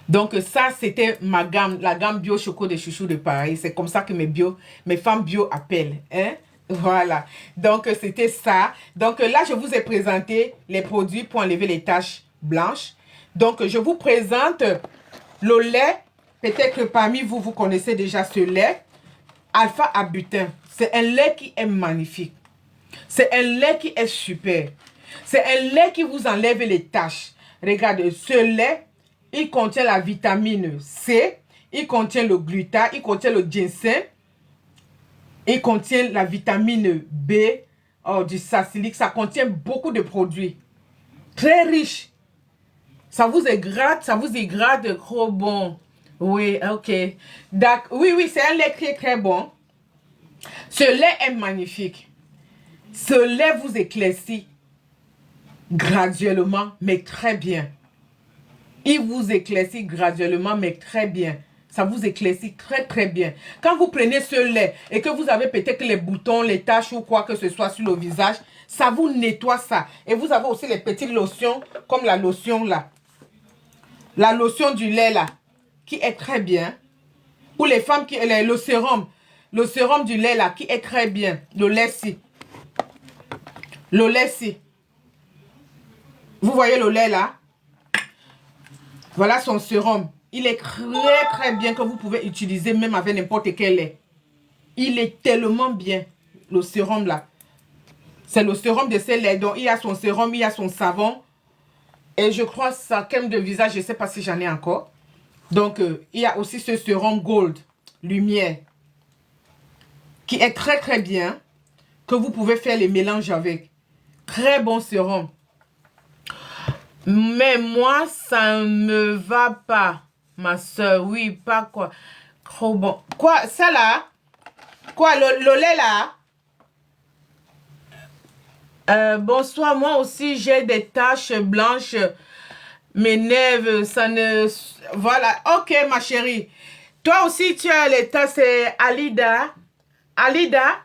Speaker 1: Donc ça, c'était ma gamme, la gamme Bio Choco de Chouchou de Paris. C'est comme ça que mes femmes bio appellent. Hein? Voilà. Donc c'était ça. Donc là, je vous ai présenté les produits pour enlever les taches blanches. Donc je vous présente le lait. Peut-être que parmi vous, vous connaissez déjà ce lait. Alpha Arbutin. C'est un lait qui est magnifique. C'est un lait qui est super. C'est un lait qui vous enlève les taches. Regardez, ce lait, il contient la vitamine C, il contient le gluta, il contient le ginseng, il contient la vitamine B, du salicylique. Ça contient beaucoup de produits. Très riche. Ça vous hydrate trop bon. Oui, ok. Oui, oui, c'est un lait très, très bon. Ce lait est magnifique. Ce lait vous éclaircit graduellement, mais très bien. Il vous éclaircit graduellement, mais très bien. Ça vous éclaircit très, très bien. Quand vous prenez ce lait et que vous avez peut-être les boutons, les taches ou quoi que ce soit sur le visage, ça vous nettoie ça. Et vous avez aussi les petites lotions, comme la lotion là. La lotion du lait là, qui est très bien. Ou les femmes qui... Le sérum. Le sérum du lait là, qui est très bien. Le lait-ci. Le lait-ci. Vous voyez le lait là? Voilà son sérum. Il est très très bien que vous pouvez utiliser même avec n'importe quel lait. Il est tellement bien, le sérum là. C'est le sérum de ces laits. Donc il y a son sérum, il y a son savon. Et je crois sa crème de visage, je ne sais pas si j'en ai encore. Donc il y a aussi ce sérum Gold, lumière, qui est très très bien, que vous pouvez faire les mélanges avec. Très bon sérum. Mais moi, ça ne me va pas, ma soeur. Oui, pas quoi. Trop bon. Quoi, ça là? Quoi, le lait là? Bonsoir, moi aussi, j'ai des taches blanches. Mes nerfs, ça ne... Voilà, ok, ma chérie. Toi aussi, tu as les taches, c'est Alida. Alida,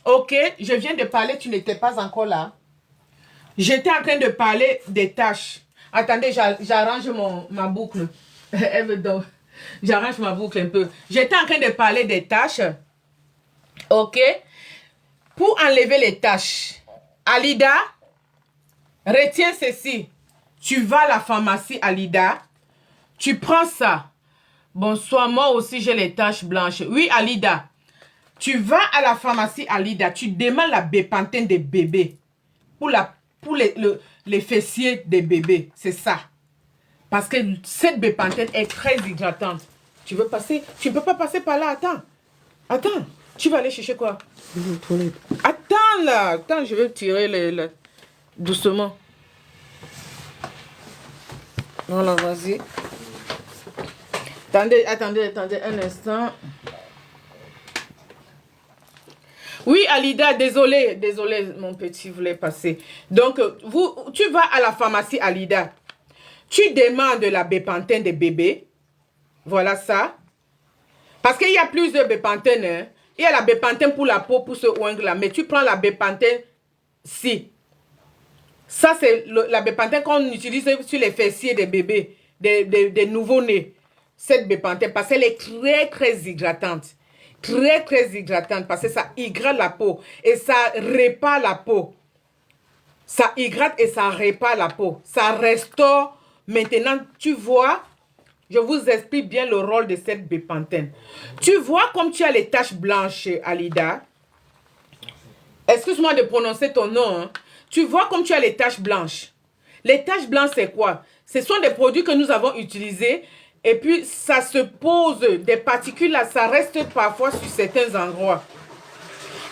Speaker 1: ok, je viens de parler, tu n'étais pas encore là. J'étais en train de parler des taches. Attendez, j'arrange ma boucle. J'arrange ma boucle un peu. J'étais en train de parler des taches. Ok. Pour enlever les taches, Alida, retiens ceci. Tu vas à la pharmacie, Alida. Tu prends ça. Bonsoir, moi aussi j'ai les taches blanches. Oui, Alida. Tu vas à la pharmacie, Alida. Tu demandes la bépantène des bébés. Pour les fessiers des bébés. C'est ça. Parce que cette bépantène est très hydratante. Tu veux passer? Tu ne peux pas passer par là. Attends. Attends. Tu vas aller chercher quoi? Attends là. Attends, je vais tirer doucement. Voilà, vas-y. Attendez un instant. Oui, Alida, désolé, mon petit voulait passer. Donc, tu vas à la pharmacie, Alida. Tu demandes la bépantène des bébés. Voilà ça. Parce qu'il y a plusieurs bépantènes. Hein. Il y a la bépantène pour la peau, pour ce ongle-là. Mais tu prends la bépantène si. Ça, c'est la bépantène qu'on utilise sur les fessiers des bébés, des nouveaux-nés. Cette bépantène, parce qu'elle est très, très hydratante. Très, très hydratante, parce que ça hydrate la peau. Et ça répare la peau. Ça hydrate et ça répare la peau. Ça restaure. Maintenant, tu vois, je vous explique bien le rôle de cette bépantène. Tu vois comme tu as les taches blanches, Alida. Excuse-moi de prononcer ton nom. Hein. Tu vois comme tu as les taches blanches. Les taches blanches, c'est quoi? Ce sont des produits que nous avons utilisés. Et puis, ça se pose, des particules là, ça reste parfois sur certains endroits.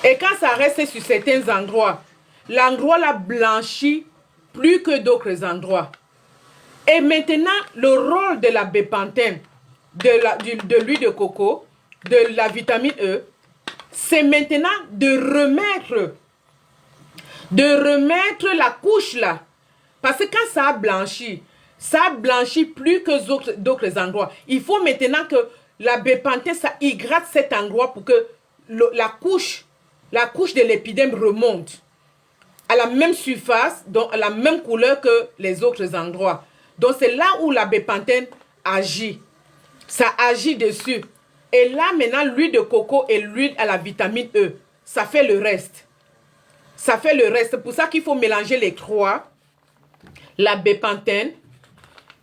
Speaker 1: Et quand ça reste sur certains endroits, l'endroit là blanchit plus que d'autres endroits. Et maintenant, le rôle de la bépantène, de l'huile de coco, de la vitamine E, c'est maintenant de remettre la couche là. Parce que quand ça a blanchi, ça blanchit plus que d'autres endroits. Il faut maintenant que la bépantène, ça hydrate cet endroit pour que la couche de l'épiderme remonte à la même surface, donc à la même couleur que les autres endroits. Donc c'est là où la bépantène agit. Ça agit dessus. Et là maintenant, l'huile de coco et l'huile à la vitamine E, ça fait le reste. Ça fait le reste. C'est pour ça qu'il faut mélanger les trois. La bépantène,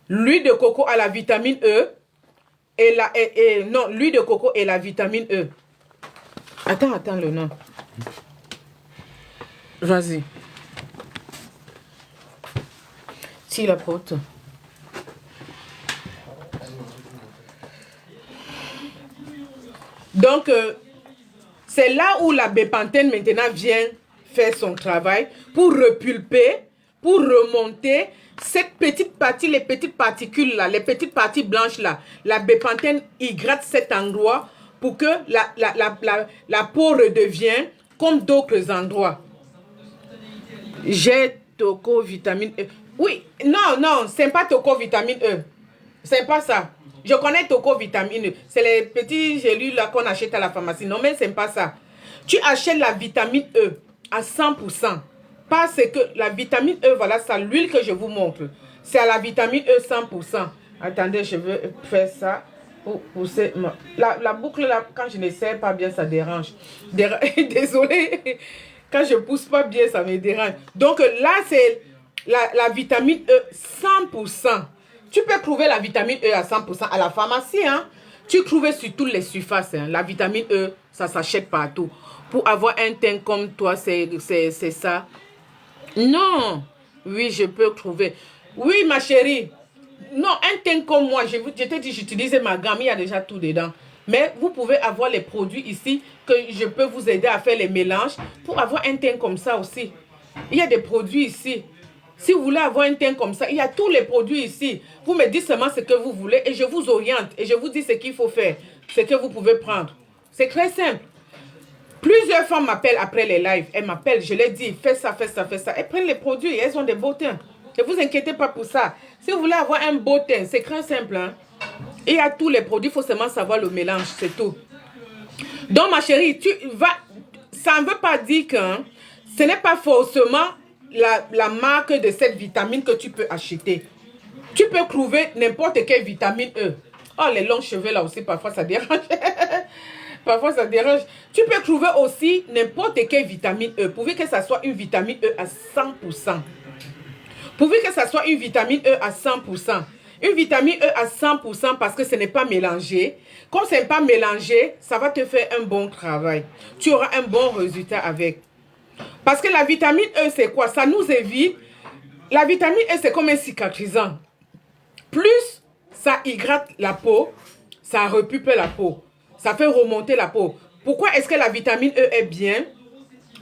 Speaker 1: l'huile de coco à la vitamine E non, l'huile de coco et la vitamine E. Attends le nom. Vas-y. Si la porte. Donc, c'est là où la bépantène maintenant vient faire son travail pour repulper, pour remonter cette petite partie, les petites particules là, les petites parties blanches là. La bépantène hydrate cet endroit pour que la peau redevienne comme d'autres endroits. J'ai Toco vitamine E. Oui, non, c'est pas Toco vitamine E. C'est pas ça. Je connais Toco vitamine E. C'est les petits gélules là qu'on achète à la pharmacie. Non, mais c'est pas ça. Tu achètes la vitamine E à 100%. Parce que la vitamine E, voilà ça, l'huile que je vous montre. C'est à la vitamine E 100%. Attendez, je veux faire ça. Pour pousser. La boucle là, quand je ne serre pas bien, ça dérange. Désolé. Quand je pousse pas bien, ça me dérange. Donc là, c'est la vitamine E 100%. Tu peux trouver la vitamine E à 100% à la pharmacie. Hein? Tu trouves sur toutes les surfaces. Hein? La vitamine E, ça s'achète partout. Pour avoir un teint comme toi, c'est ça. Non. Oui, je peux trouver. Oui, ma chérie. Non, un teint comme moi, je t'ai dit, j'utilise ma gamme, il y a déjà tout dedans. Mais vous pouvez avoir les produits ici que je peux vous aider à faire les mélanges pour avoir un teint comme ça aussi. Il y a des produits ici. Si vous voulez avoir un teint comme ça, il y a tous les produits ici. Vous me dites seulement ce que vous voulez et je vous oriente et je vous dis ce qu'il faut faire, ce que vous pouvez prendre. C'est très simple. Plusieurs femmes m'appellent après les lives. Elles m'appellent, je leur dis, fais ça, fais ça, fais ça. Elles prennent les produits et elles ont des beaux teints. Ne vous inquiétez pas pour ça. Si vous voulez avoir un beau teint, c'est très simple. Hein? Il y a tous les produits, il faut seulement savoir le mélange, c'est tout. Donc ma chérie, ça ne veut pas dire que ce n'est pas forcément la marque de cette vitamine que tu peux acheter. Tu peux trouver n'importe quelle vitamine E. Oh, les longs cheveux là aussi, parfois ça dérange. Parfois ça dérange. Tu peux trouver aussi n'importe quelle vitamine E, pourvu que ça soit une vitamine E à 100%. Pourvu que ça soit une vitamine E à 100%. Une vitamine E à 100% parce que ce n'est pas mélangé. Comme ce n'est pas mélangé, ça va te faire un bon travail. Tu auras un bon résultat avec. Parce que la vitamine E, c'est quoi? Ça nous évite. La vitamine E, c'est comme un cicatrisant. Plus ça hydrate la peau, ça repupe la peau. Ça fait remonter la peau. Pourquoi est-ce que la vitamine E est bien?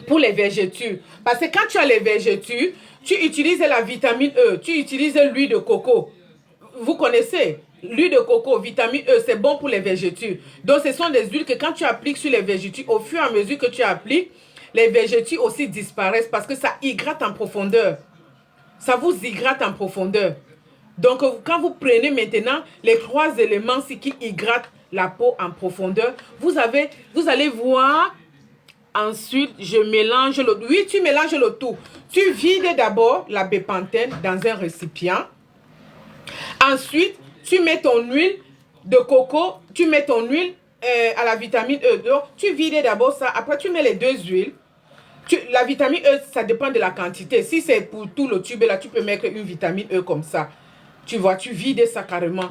Speaker 1: Pour les vergetures. Parce que quand tu as les vergetures, tu utilises la vitamine E, tu utilises l'huile de coco. Vous connaissez l'huile de coco, vitamine E, c'est bon pour les vergetures. Donc ce sont des huiles que quand tu appliques sur les vergetures, au fur et à mesure que tu appliques, les vergetures aussi disparaissent parce que ça hydrate en profondeur. Ça vous hydrate en profondeur. Donc quand vous prenez maintenant les 3 éléments qui hydratent la peau en profondeur, vous allez voir. Ensuite, je mélange le... Oui, tu mélanges le tout. Tu vides d'abord la bépantène dans un récipient. Ensuite, tu mets ton huile de coco. Tu mets ton huile à la vitamine E. Donc, tu vides d'abord ça. Après, tu mets les 2 huiles. La vitamine E, ça dépend de la quantité. Si c'est pour tout le tube, là, tu peux mettre une vitamine E comme ça. Tu vois, tu vides ça carrément.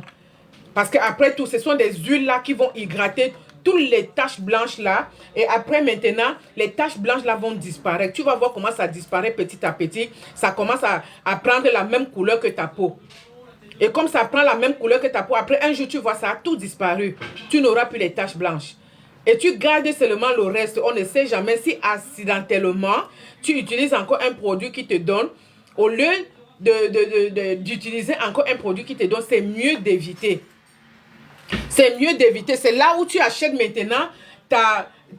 Speaker 1: Parce qu'après tout, ce sont des huiles là qui vont hydrater toutes les taches blanches là. Et après maintenant, les taches blanches là vont disparaître. Tu vas voir comment ça disparaît petit à petit. Ça commence à prendre la même couleur que ta peau. Et comme ça prend la même couleur que ta peau, après un jour tu vois ça a tout disparu. Tu n'auras plus les taches blanches. Et tu gardes seulement le reste. On ne sait jamais si accidentellement, tu utilises encore un produit qui te donne, au lieu d'utiliser encore un produit qui te donne, c'est mieux d'éviter. C'est mieux d'éviter. C'est là où tu achètes maintenant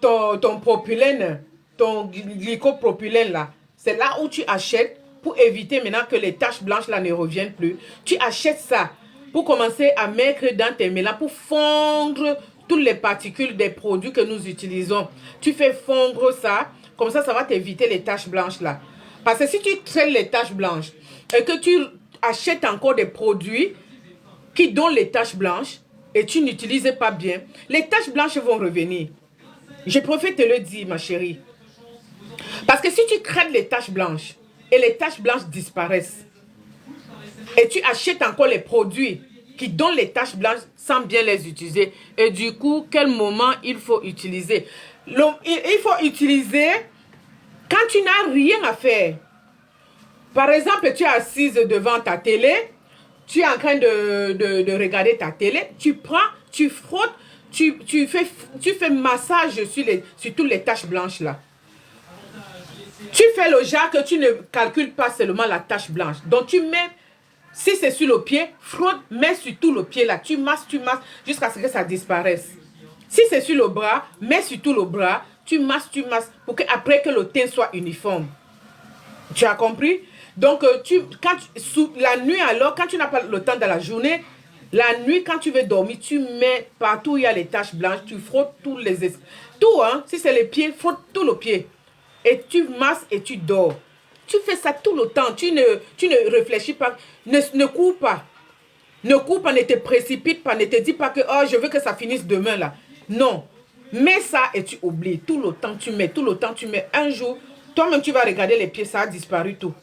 Speaker 1: ton propylène, ton glycopropylène là. C'est là où tu achètes pour éviter maintenant que les taches blanches là ne reviennent plus. Tu achètes ça pour commencer à mettre dans tes mélanges, pour fondre toutes les particules des produits que nous utilisons. Tu fais fondre ça, comme ça va t'éviter les taches blanches là. Parce que si tu traînes les taches blanches et que tu achètes encore des produits qui donnent les taches blanches, et tu n'utilises pas bien, les taches blanches vont revenir. Je préfère te le dire, ma chérie. Parce que si tu crades les taches blanches et les taches blanches disparaissent, et tu achètes encore les produits qui donnent les taches blanches sans bien les utiliser, et du coup, quel moment il faut utiliser? Il faut utiliser quand tu n'as rien à faire. Par exemple, tu es assise devant ta télé, tu es en train de regarder ta télé, tu prends, tu frottes, tu fais massage sur toutes les taches blanches là. Tu fais le genre que tu ne calcules pas seulement la tache blanche. Donc tu mets, si c'est sur le pied, frotte, mets sur tout le pied là. Tu masses jusqu'à ce que ça disparaisse. Si c'est sur le bras, mets sur tout le bras. Tu masses pour qu'après que le teint soit uniforme. Tu as compris? Donc, la nuit alors, quand tu n'as pas le temps de la journée, la nuit, quand tu veux dormir, tu mets partout où il y a les taches blanches, tu frottes tout, hein. Si c'est les pieds, frotte tout le pied. Et tu masses et tu dors. Tu fais ça tout le temps. Tu ne réfléchis pas. Ne cours pas. Ne cours pas, ne te précipite pas. Ne te dis pas que oh, je veux que ça finisse demain là. Non. Mets ça et tu oublies. Tout le temps, tu mets. Tout le temps, tu mets. Un jour, toi-même, tu vas regarder les pieds. Ça a disparu tout.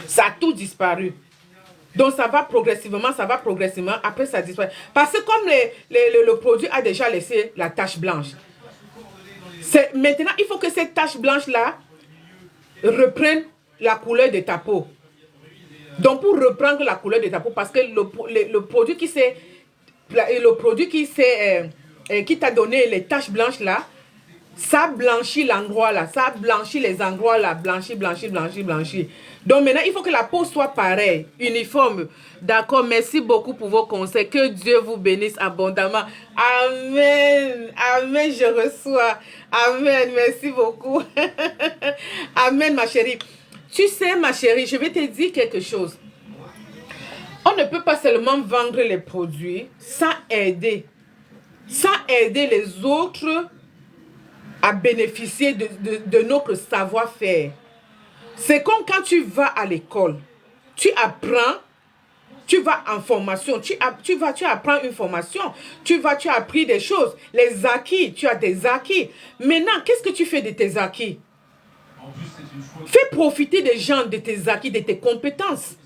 Speaker 1: Ça a tout disparu. Donc, ça va progressivement. Après, ça disparaît. Parce que comme le produit a déjà laissé la tache blanche. Maintenant, il faut que cette tache blanche-là reprenne la couleur de ta peau. Donc, pour reprendre la couleur de ta peau, parce que le produit qui t'a donné les taches blanches là, ça blanchit l'endroit là, ça blanchit les endroits là, blanchit. Donc maintenant, il faut que la peau soit pareille, uniforme. D'accord, merci beaucoup pour vos conseils. Que Dieu vous bénisse abondamment. Amen, amen, je reçois. Amen, merci beaucoup. Amen, ma chérie. Tu sais, ma chérie, je vais te dire quelque chose. On ne peut pas seulement vendre les produits sans aider les autres à bénéficier de notre savoir-faire. C'est comme quand tu vas à l'école, tu apprends, tu vas en formation, tu apprends une formation, tu as appris des choses, les acquis, tu as des acquis. Maintenant, qu'est-ce que tu fais de tes acquis? Fais profiter des gens de tes acquis, de tes compétences.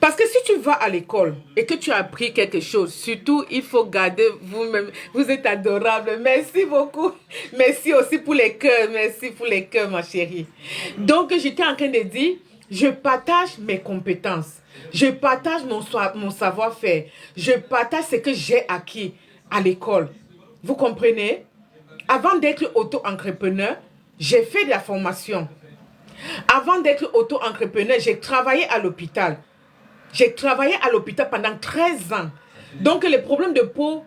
Speaker 1: Parce que si tu vas à l'école et que tu as appris quelque chose, surtout, il faut garder vous-même. Vous êtes adorable. Merci beaucoup. Merci aussi pour les cœurs. Merci pour les cœurs, ma chérie. Donc, j'étais en train de dire, je partage mes compétences. Je partage mon savoir-faire. Je partage ce que j'ai acquis à l'école. Vous comprenez? Avant d'être auto-entrepreneur, j'ai fait de la formation. Avant d'être auto-entrepreneur, j'ai travaillé à l'hôpital. J'ai travaillé à l'hôpital pendant 13 ans. Donc, les problèmes de peau,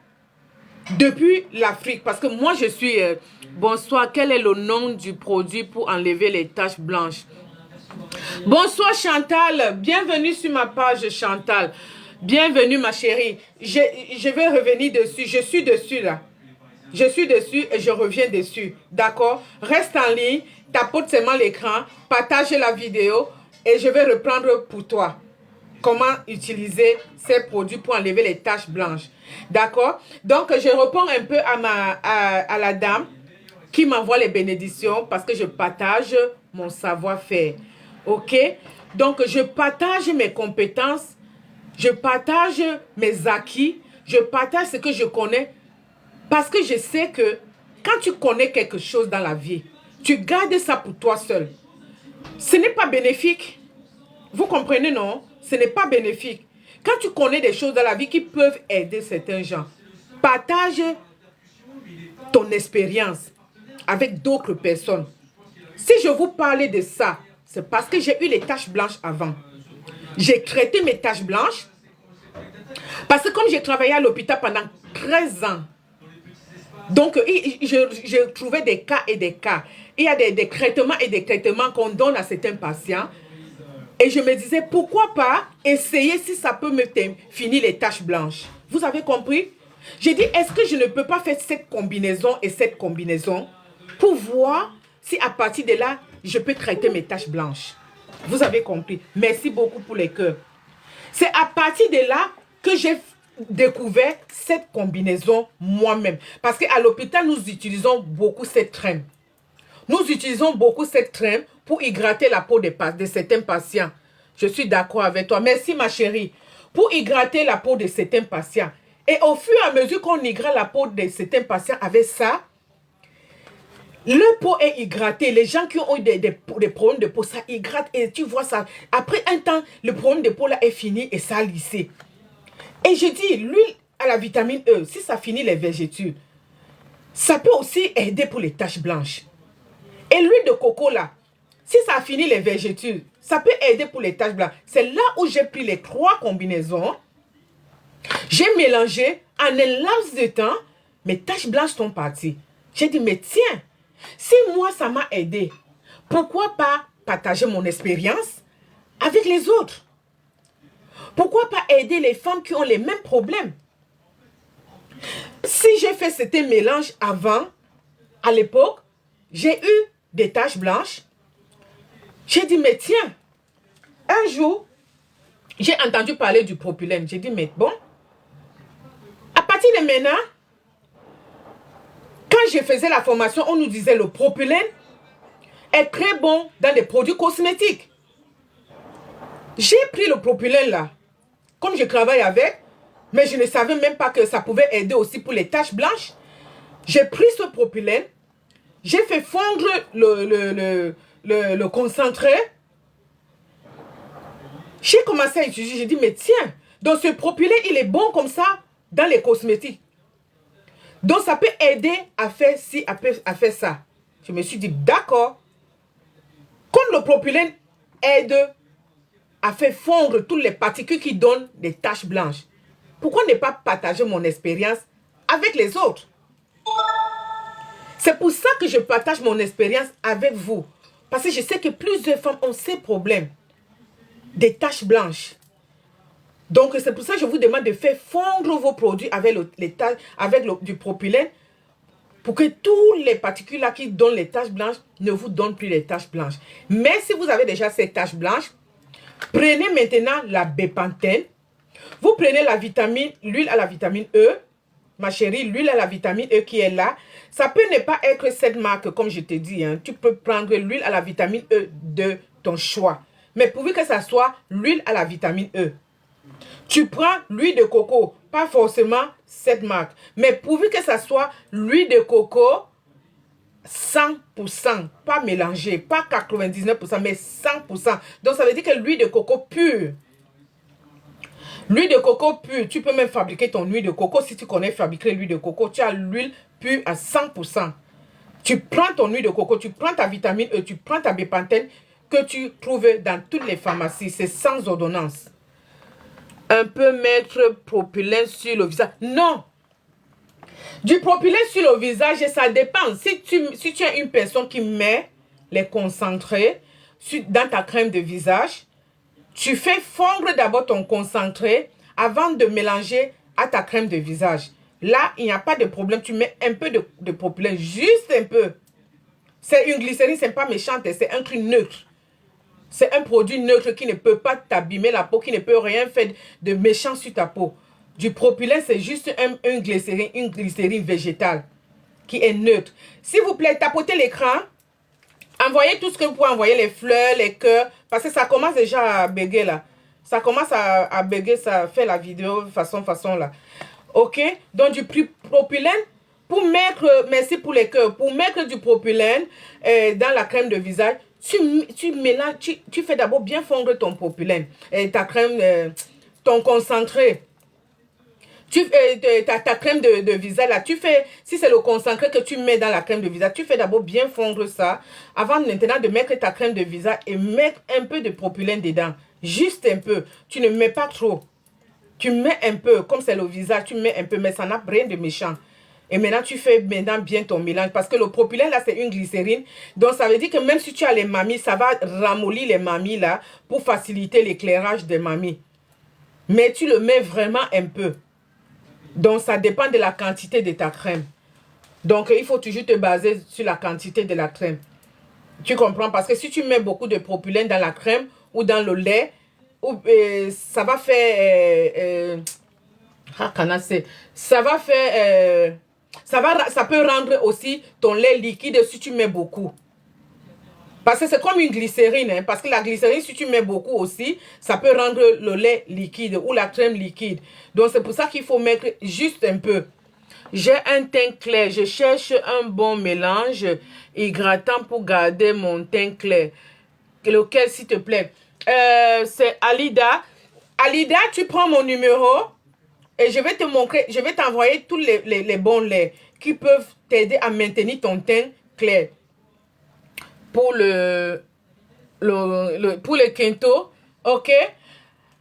Speaker 1: depuis l'Afrique, parce que moi, je suis... bonsoir, quel est le nom du produit pour enlever les taches blanches? Bonsoir, Chantal. Bienvenue sur ma page, Chantal. Bienvenue, ma chérie. Je vais revenir dessus. Je suis dessus, là. Je suis dessus et je reviens dessus. D'accord? Reste en ligne, tapote seulement l'écran, partage la vidéo et je vais reprendre pour toi comment utiliser ces produits pour enlever les taches blanches. D'accord? Donc, je réponds un peu à la dame qui m'envoie les bénédictions parce que je partage mon savoir-faire. OK? Donc, je partage mes compétences, je partage mes acquis, je partage ce que je connais parce que je sais que quand tu connais quelque chose dans la vie, tu gardes ça pour toi seul. Ce n'est pas bénéfique. Vous comprenez, non? Ce n'est pas bénéfique. Quand tu connais des choses dans la vie qui peuvent aider certains gens, partage ton expérience avec d'autres personnes. Si je vous parlais de ça, c'est parce que j'ai eu les taches blanches avant. J'ai traité mes taches blanches parce que comme j'ai travaillé à l'hôpital pendant 13 ans, donc je trouvais des cas et des cas. Il y a des traitements et des traitements qu'on donne à certains patients. Et je me disais, pourquoi pas essayer si ça peut me finir les taches blanches. Vous avez compris? J'ai dit, est-ce que je ne peux pas faire cette combinaison et cette combinaison pour voir si à partir de là, je peux traiter mes taches blanches. Vous avez compris? Merci beaucoup pour les cœurs. C'est à partir de là que j'ai découvert cette combinaison moi-même. Parce qu'à l'hôpital, nous utilisons beaucoup cette crème. Nous utilisons beaucoup cette crème pour hydrater la peau de certains patients. Je suis d'accord avec toi. Merci, ma chérie. Pour hydrater la peau de certains patients. Et au fur et à mesure qu'on hydrate la peau de certains patients avec ça, leur peau est hydratée. Les gens qui ont eu des problèmes de peau, ça hydrate. Et tu vois ça. Après un temps, le problème de peau là est fini et ça a lissé. Et je dis, l'huile à la vitamine E, si ça finit les vergetures, ça peut aussi aider pour les taches blanches. Et l'huile de coco là, Si ça finit les vergetures, ça peut aider pour les taches blanches. C'est là où j'ai pris les 3 combinaisons. J'ai mélangé en un laps de temps. Mes taches blanches sont parties. J'ai dit, mais tiens, si moi ça m'a aidé, pourquoi pas partager mon expérience avec les autres? Pourquoi pas aider les femmes qui ont les mêmes problèmes? Si j'ai fait ce mélange avant, à l'époque, j'ai eu des taches blanches. J'ai dit, mais tiens, un jour, j'ai entendu parler du propylène. J'ai dit, mais bon, à partir de maintenant, quand je faisais la formation, on nous disait le propylène est très bon dans les produits cosmétiques. J'ai pris le propylène là, comme je travaille avec, mais je ne savais même pas que ça pouvait aider aussi pour les taches blanches. J'ai pris ce propylène, j'ai fait fondre le concentré. J'ai commencé à étudier, j'ai dit, mais tiens, donc ce propylène, il est bon comme ça dans les cosmétiques. Donc ça peut aider à faire ci, à faire ça. Je me suis dit, d'accord. Comme le propylène aide à faire fondre toutes les particules qui donnent des taches blanches, pourquoi ne pas partager mon expérience avec les autres? C'est pour ça que je partage mon expérience avec vous. Parce que je sais que plusieurs femmes ont ces problèmes. Des taches blanches. Donc c'est pour ça que je vous demande de faire fondre vos produits avec, du propylène pour que tous les particules là qui donnent les taches blanches ne vous donnent plus les taches blanches. Mais si vous avez déjà ces taches blanches, prenez maintenant la bépantène. Vous prenez la vitamine, l'huile à la vitamine E. Ma chérie, l'huile à la vitamine E qui est là. Ça peut ne pas être cette marque comme je te dis. Hein. Tu peux prendre l'huile à la vitamine E de ton choix. Mais pourvu que ça soit l'huile à la vitamine E. Tu prends l'huile de coco, pas forcément cette marque, mais pourvu que ça soit l'huile de coco 100%, pas mélangée, pas 99%, mais 100%. Donc ça veut dire que l'huile de coco pure. L'huile de coco pure, tu peux même fabriquer ton huile de coco. Si tu connais fabriquer l'huile de coco, tu as l'huile pure à 100%. Tu prends ton huile de coco, tu prends ta vitamine E, tu prends ta bépantène que tu trouves dans toutes les pharmacies. C'est sans ordonnance. Un peu mettre propylène sur le visage. Non. Du propylène sur le visage, ça dépend. Si tu es une personne qui met les concentrés dans ta crème de visage, tu fais fondre d'abord ton concentré avant de mélanger à ta crème de visage. Là, il n'y a pas de problème. Tu mets un peu de propylène, juste un peu. C'est une glycérine, c'est pas méchante, c'est un truc neutre. C'est un produit neutre qui ne peut pas t'abîmer la peau, qui ne peut rien faire de méchant sur ta peau. Du propylène, c'est juste une glycérine végétale qui est neutre. S'il vous plaît, tapotez l'écran. Envoyez tout ce que vous pouvez envoyer, les fleurs, les cœurs, parce que ça commence déjà à bégayer là. Ça commence à bégayer, ça fait la vidéo façon là. Ok? Donc du propylène, pour mettre, merci pour les cœurs, pour mettre du propylène dans la crème de visage, tu mélanges, tu fais d'abord bien fondre ton propylène, ta crème, ton concentré. Ta crème de visage là, tu fais, si c'est le concentré que tu mets dans la crème de visage, tu fais d'abord bien fondre ça, avant maintenant de mettre ta crème de visage et mettre un peu de propylène dedans, juste un peu, tu ne mets pas trop, tu mets un peu, comme c'est le visage, tu mets un peu, mais ça n'a rien de méchant. Et maintenant, tu fais bien ton mélange. Parce que le propylène, là, c'est une glycérine. Donc, ça veut dire que même si tu as les mamies, ça va ramollir les mamies, là, pour faciliter l'éclairage des mamies. Mais tu le mets vraiment un peu. Donc, ça dépend de la quantité de ta crème. Donc, il faut toujours te baser sur la quantité de la crème. Tu comprends? Parce que si tu mets beaucoup de propylène dans la crème ou dans le lait, ça va faire... ça va faire... ça peut rendre aussi ton lait liquide si tu mets beaucoup. Parce que c'est comme une glycérine. Hein, parce que la glycérine, si tu mets beaucoup aussi, ça peut rendre le lait liquide ou la crème liquide. Donc, c'est pour ça qu'il faut mettre juste un peu. J'ai un teint clair. Je cherche un bon mélange hydratant pour garder mon teint clair. Lequel, s'il te plaît? C'est Alida. Alida, tu prends mon numéro et je vais te montrer, je vais t'envoyer tous les bons laits qui peuvent t'aider à maintenir ton teint clair. Pour le pour le quinto, ok?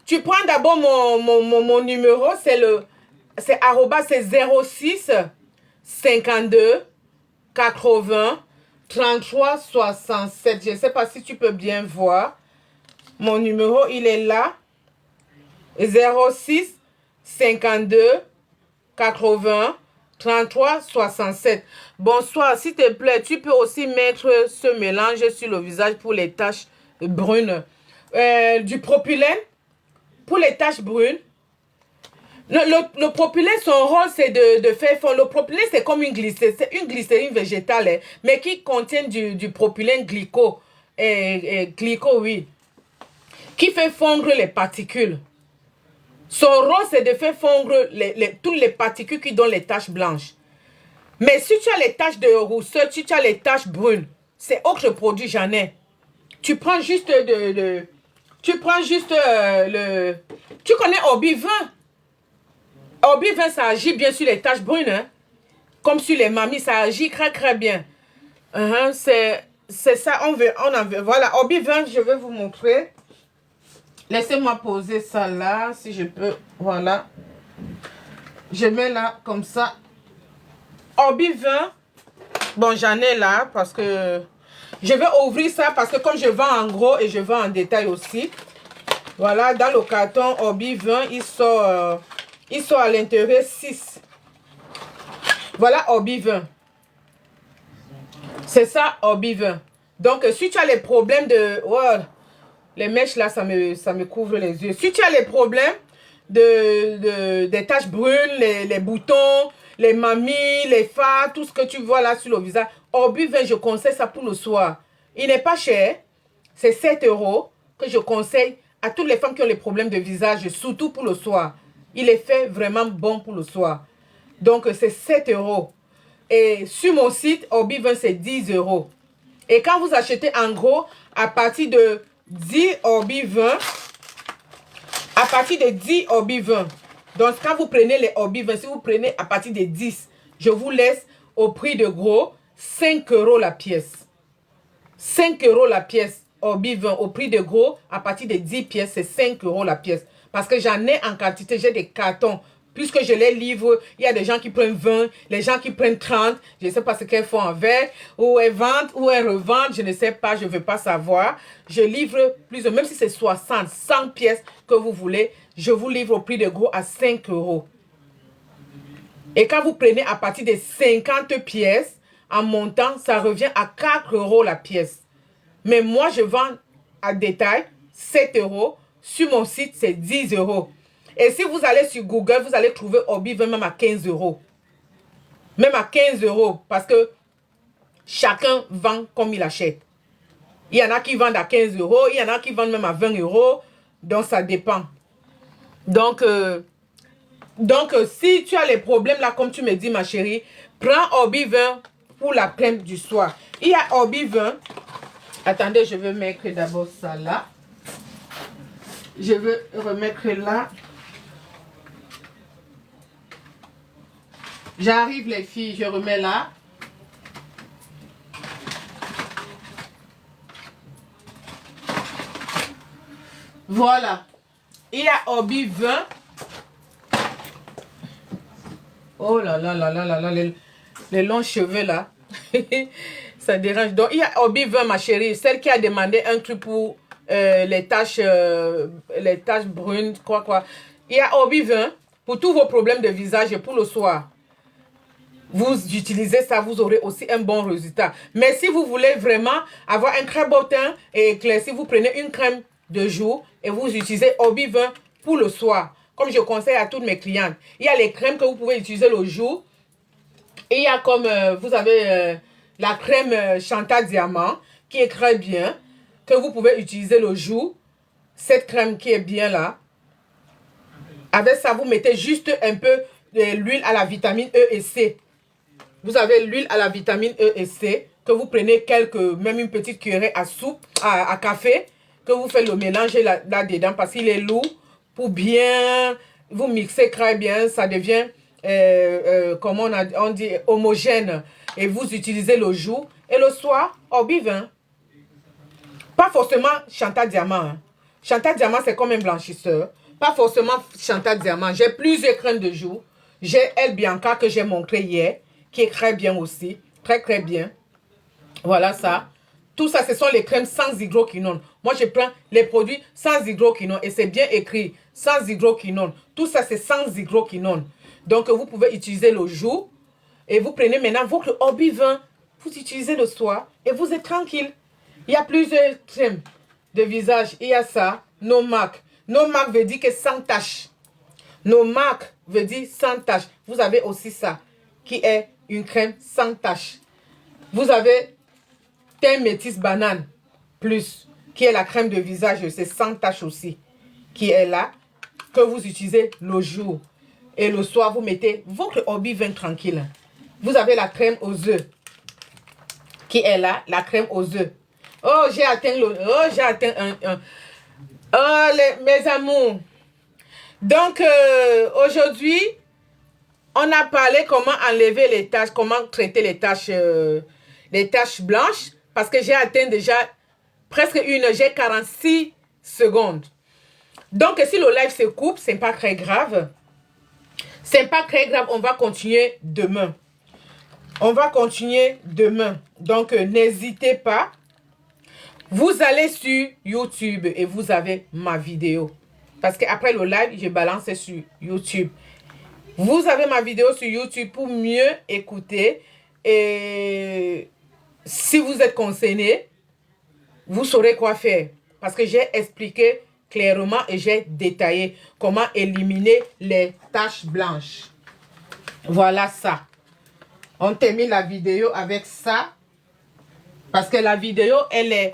Speaker 1: Tu prends d'abord mon numéro, c'est arroba, c'est 06 52 80 33 67. Je ne sais pas si tu peux bien voir. Mon numéro, il est là. 06 52 80 33 67. Bonsoir, s'il te plaît, tu peux aussi mettre ce mélange sur le visage pour les taches brunes. Du propylène pour les taches brunes. Le propylène, son rôle, c'est de faire fondre. Le propylène, c'est comme une glycérine. C'est une glycérine végétale, hein, mais qui contient du propylène glyco, oui, qui fait fondre les particules. Son rôle, c'est de faire fondre toutes les particules qui donnent les taches blanches. Mais si tu as les taches de rousseur, si tu as les taches brunes, c'est autre produit, j'en ai. Tu prends juste tu connais Orbi 20. Orbi 20, ça agit bien sur les taches brunes, hein? Comme sur les mamies, ça agit très bien. C'est ça, voilà, Orbi 20, je vais vous montrer. Laissez-moi poser ça là, si je peux, voilà. Je mets là, comme ça. Orbi 20, bon, j'en ai là, parce que je vais ouvrir ça, parce que comme je vends en gros et je vends en détail aussi. Voilà, dans le carton Orbi 20, il sort à l'intérieur 6. Voilà Orbi 20. C'est ça Orbi 20. Donc, si tu as les problèmes de... Oh, les mèches là, ça me couvre les yeux. Si tu as les problèmes des taches brunes, les boutons, les mamies, les fards, tout ce que tu vois là sur le visage, Orbi 20, je conseille ça pour le soir. Il n'est pas cher. C'est 7 € que je conseille à toutes les femmes qui ont les problèmes de visage, surtout pour le soir. Il est fait vraiment bon pour le soir. Donc, c'est 7 €. Et sur mon site, Orbi 20, c'est 10 €. Et quand vous achetez en gros, à partir de 10 Orbi 20, à partir de 10 Orbi 20, donc quand vous prenez les Orbi 20, si vous prenez à partir de 10, je vous laisse au prix de gros 5 € la pièce. 5 € la pièce Orbi 20 au prix de gros, à partir de 10 pièces, c'est 5 € la pièce. Parce que j'en ai en quantité, j'ai des cartons. Puisque je les livre, il y a des gens qui prennent 20, les gens qui prennent 30. Je ne sais pas ce qu'elles font avec, ou elles vendent, ou elles revendent, je ne sais pas, je ne veux pas savoir. Je livre plus, même si c'est 60, 100 pièces que vous voulez, je vous livre au prix de gros à 5 €. Et quand vous prenez à partir de 50 pièces, en montant, ça revient à 4 € la pièce. Mais moi, je vends à détail 7 €. Sur mon site, c'est 10 €. Et si vous allez sur Google, vous allez trouver Orbi 20 même à 15 €. Même à 15 €. Parce que chacun vend comme il achète. Il y en a qui vendent à 15 €. Il y en a qui vendent même à 20 €. Donc, ça dépend. Donc, si tu as les problèmes là, comme tu me dis, ma chérie, prends Orbi 20 pour la crème du soir. Il y a Orbi 20. Attendez, je vais mettre d'abord ça là. Je vais remettre là. J'arrive les filles, je remets là. Voilà. Il y a Orbi 20. Oh là là là là là là, les longs cheveux là. Ça dérange. Donc il y a Orbi 20, ma chérie. Celle qui a demandé un truc pour les taches brunes, quoi. Il y a Orbi 20 pour tous vos problèmes de visage et pour le soir. Vous utilisez ça, vous aurez aussi un bon résultat. Mais si vous voulez vraiment avoir un très beau teint et éclairci, vous prenez une crème de jour et vous utilisez Orbi 20 pour le soir. Comme je conseille à toutes mes clientes. Il y a les crèmes que vous pouvez utiliser le jour. Et il y a comme, vous avez la crème Chantal Diamant qui est très bien. Que vous pouvez utiliser le jour. Cette crème qui est bien là. Avec ça, vous mettez juste un peu de l'huile à la vitamine E et C. Vous avez l'huile à la vitamine E et C que vous prenez même une petite cuillerée à soupe, à café, que vous faites le mélange là-dedans parce qu'il est lourd pour bien vous mixer très bien. Ça devient, comment on dit, homogène. Et vous utilisez le jour et le soir, Orbi 20. Pas forcément Chantal Diamant. Hein. Chantal Diamant, c'est comme un blanchisseur. Pas forcément Chantal Diamant. J'ai plusieurs crèmes de jour. J'ai El Bianca que j'ai montré hier, qui est très bien aussi. Très, très bien. Voilà ça. Tout ça, ce sont les crèmes sans hydroquinone. Moi, je prends les produits sans hydroquinone et c'est bien écrit, sans hydroquinone. Tout ça, c'est sans hydroquinone. Donc, vous pouvez utiliser le jour et vous prenez maintenant votre Orbi 20. Vous utilisez le soir et vous êtes tranquille. Il y a plusieurs crèmes de visage. Il y a ça, No Mark. No Mark veut dire que sans tache. No Mark veut dire sans tache. Vous avez aussi ça, qui est une crème sans tache. Vous avez Teint Métis Banane Plus, qui est la crème de visage, c'est sans tache aussi, qui est là, que vous utilisez le jour. Et le soir, vous mettez votre Orbi 20 tranquille. Vous avez la crème aux œufs, qui est là, la crème aux œufs. Oh, j'ai atteint le... Oh, j'ai atteint un... Oh, mes amours. Donc, aujourd'hui, on a parlé comment enlever les taches, comment traiter les taches blanches. Parce que j'ai atteint déjà presque j'ai 46 secondes. Donc, si le live se coupe, c'est pas très grave. C'est pas très grave, on va continuer demain. On va continuer demain. Donc, n'hésitez pas. Vous allez sur YouTube et vous avez ma vidéo. Parce qu'après le live, je balance sur YouTube. Vous avez ma vidéo sur YouTube pour mieux écouter. Et si vous êtes concerné, vous saurez quoi faire. Parce que j'ai expliqué clairement et j'ai détaillé comment éliminer les taches blanches. Voilà ça. On termine la vidéo avec ça. Parce que la vidéo, elle est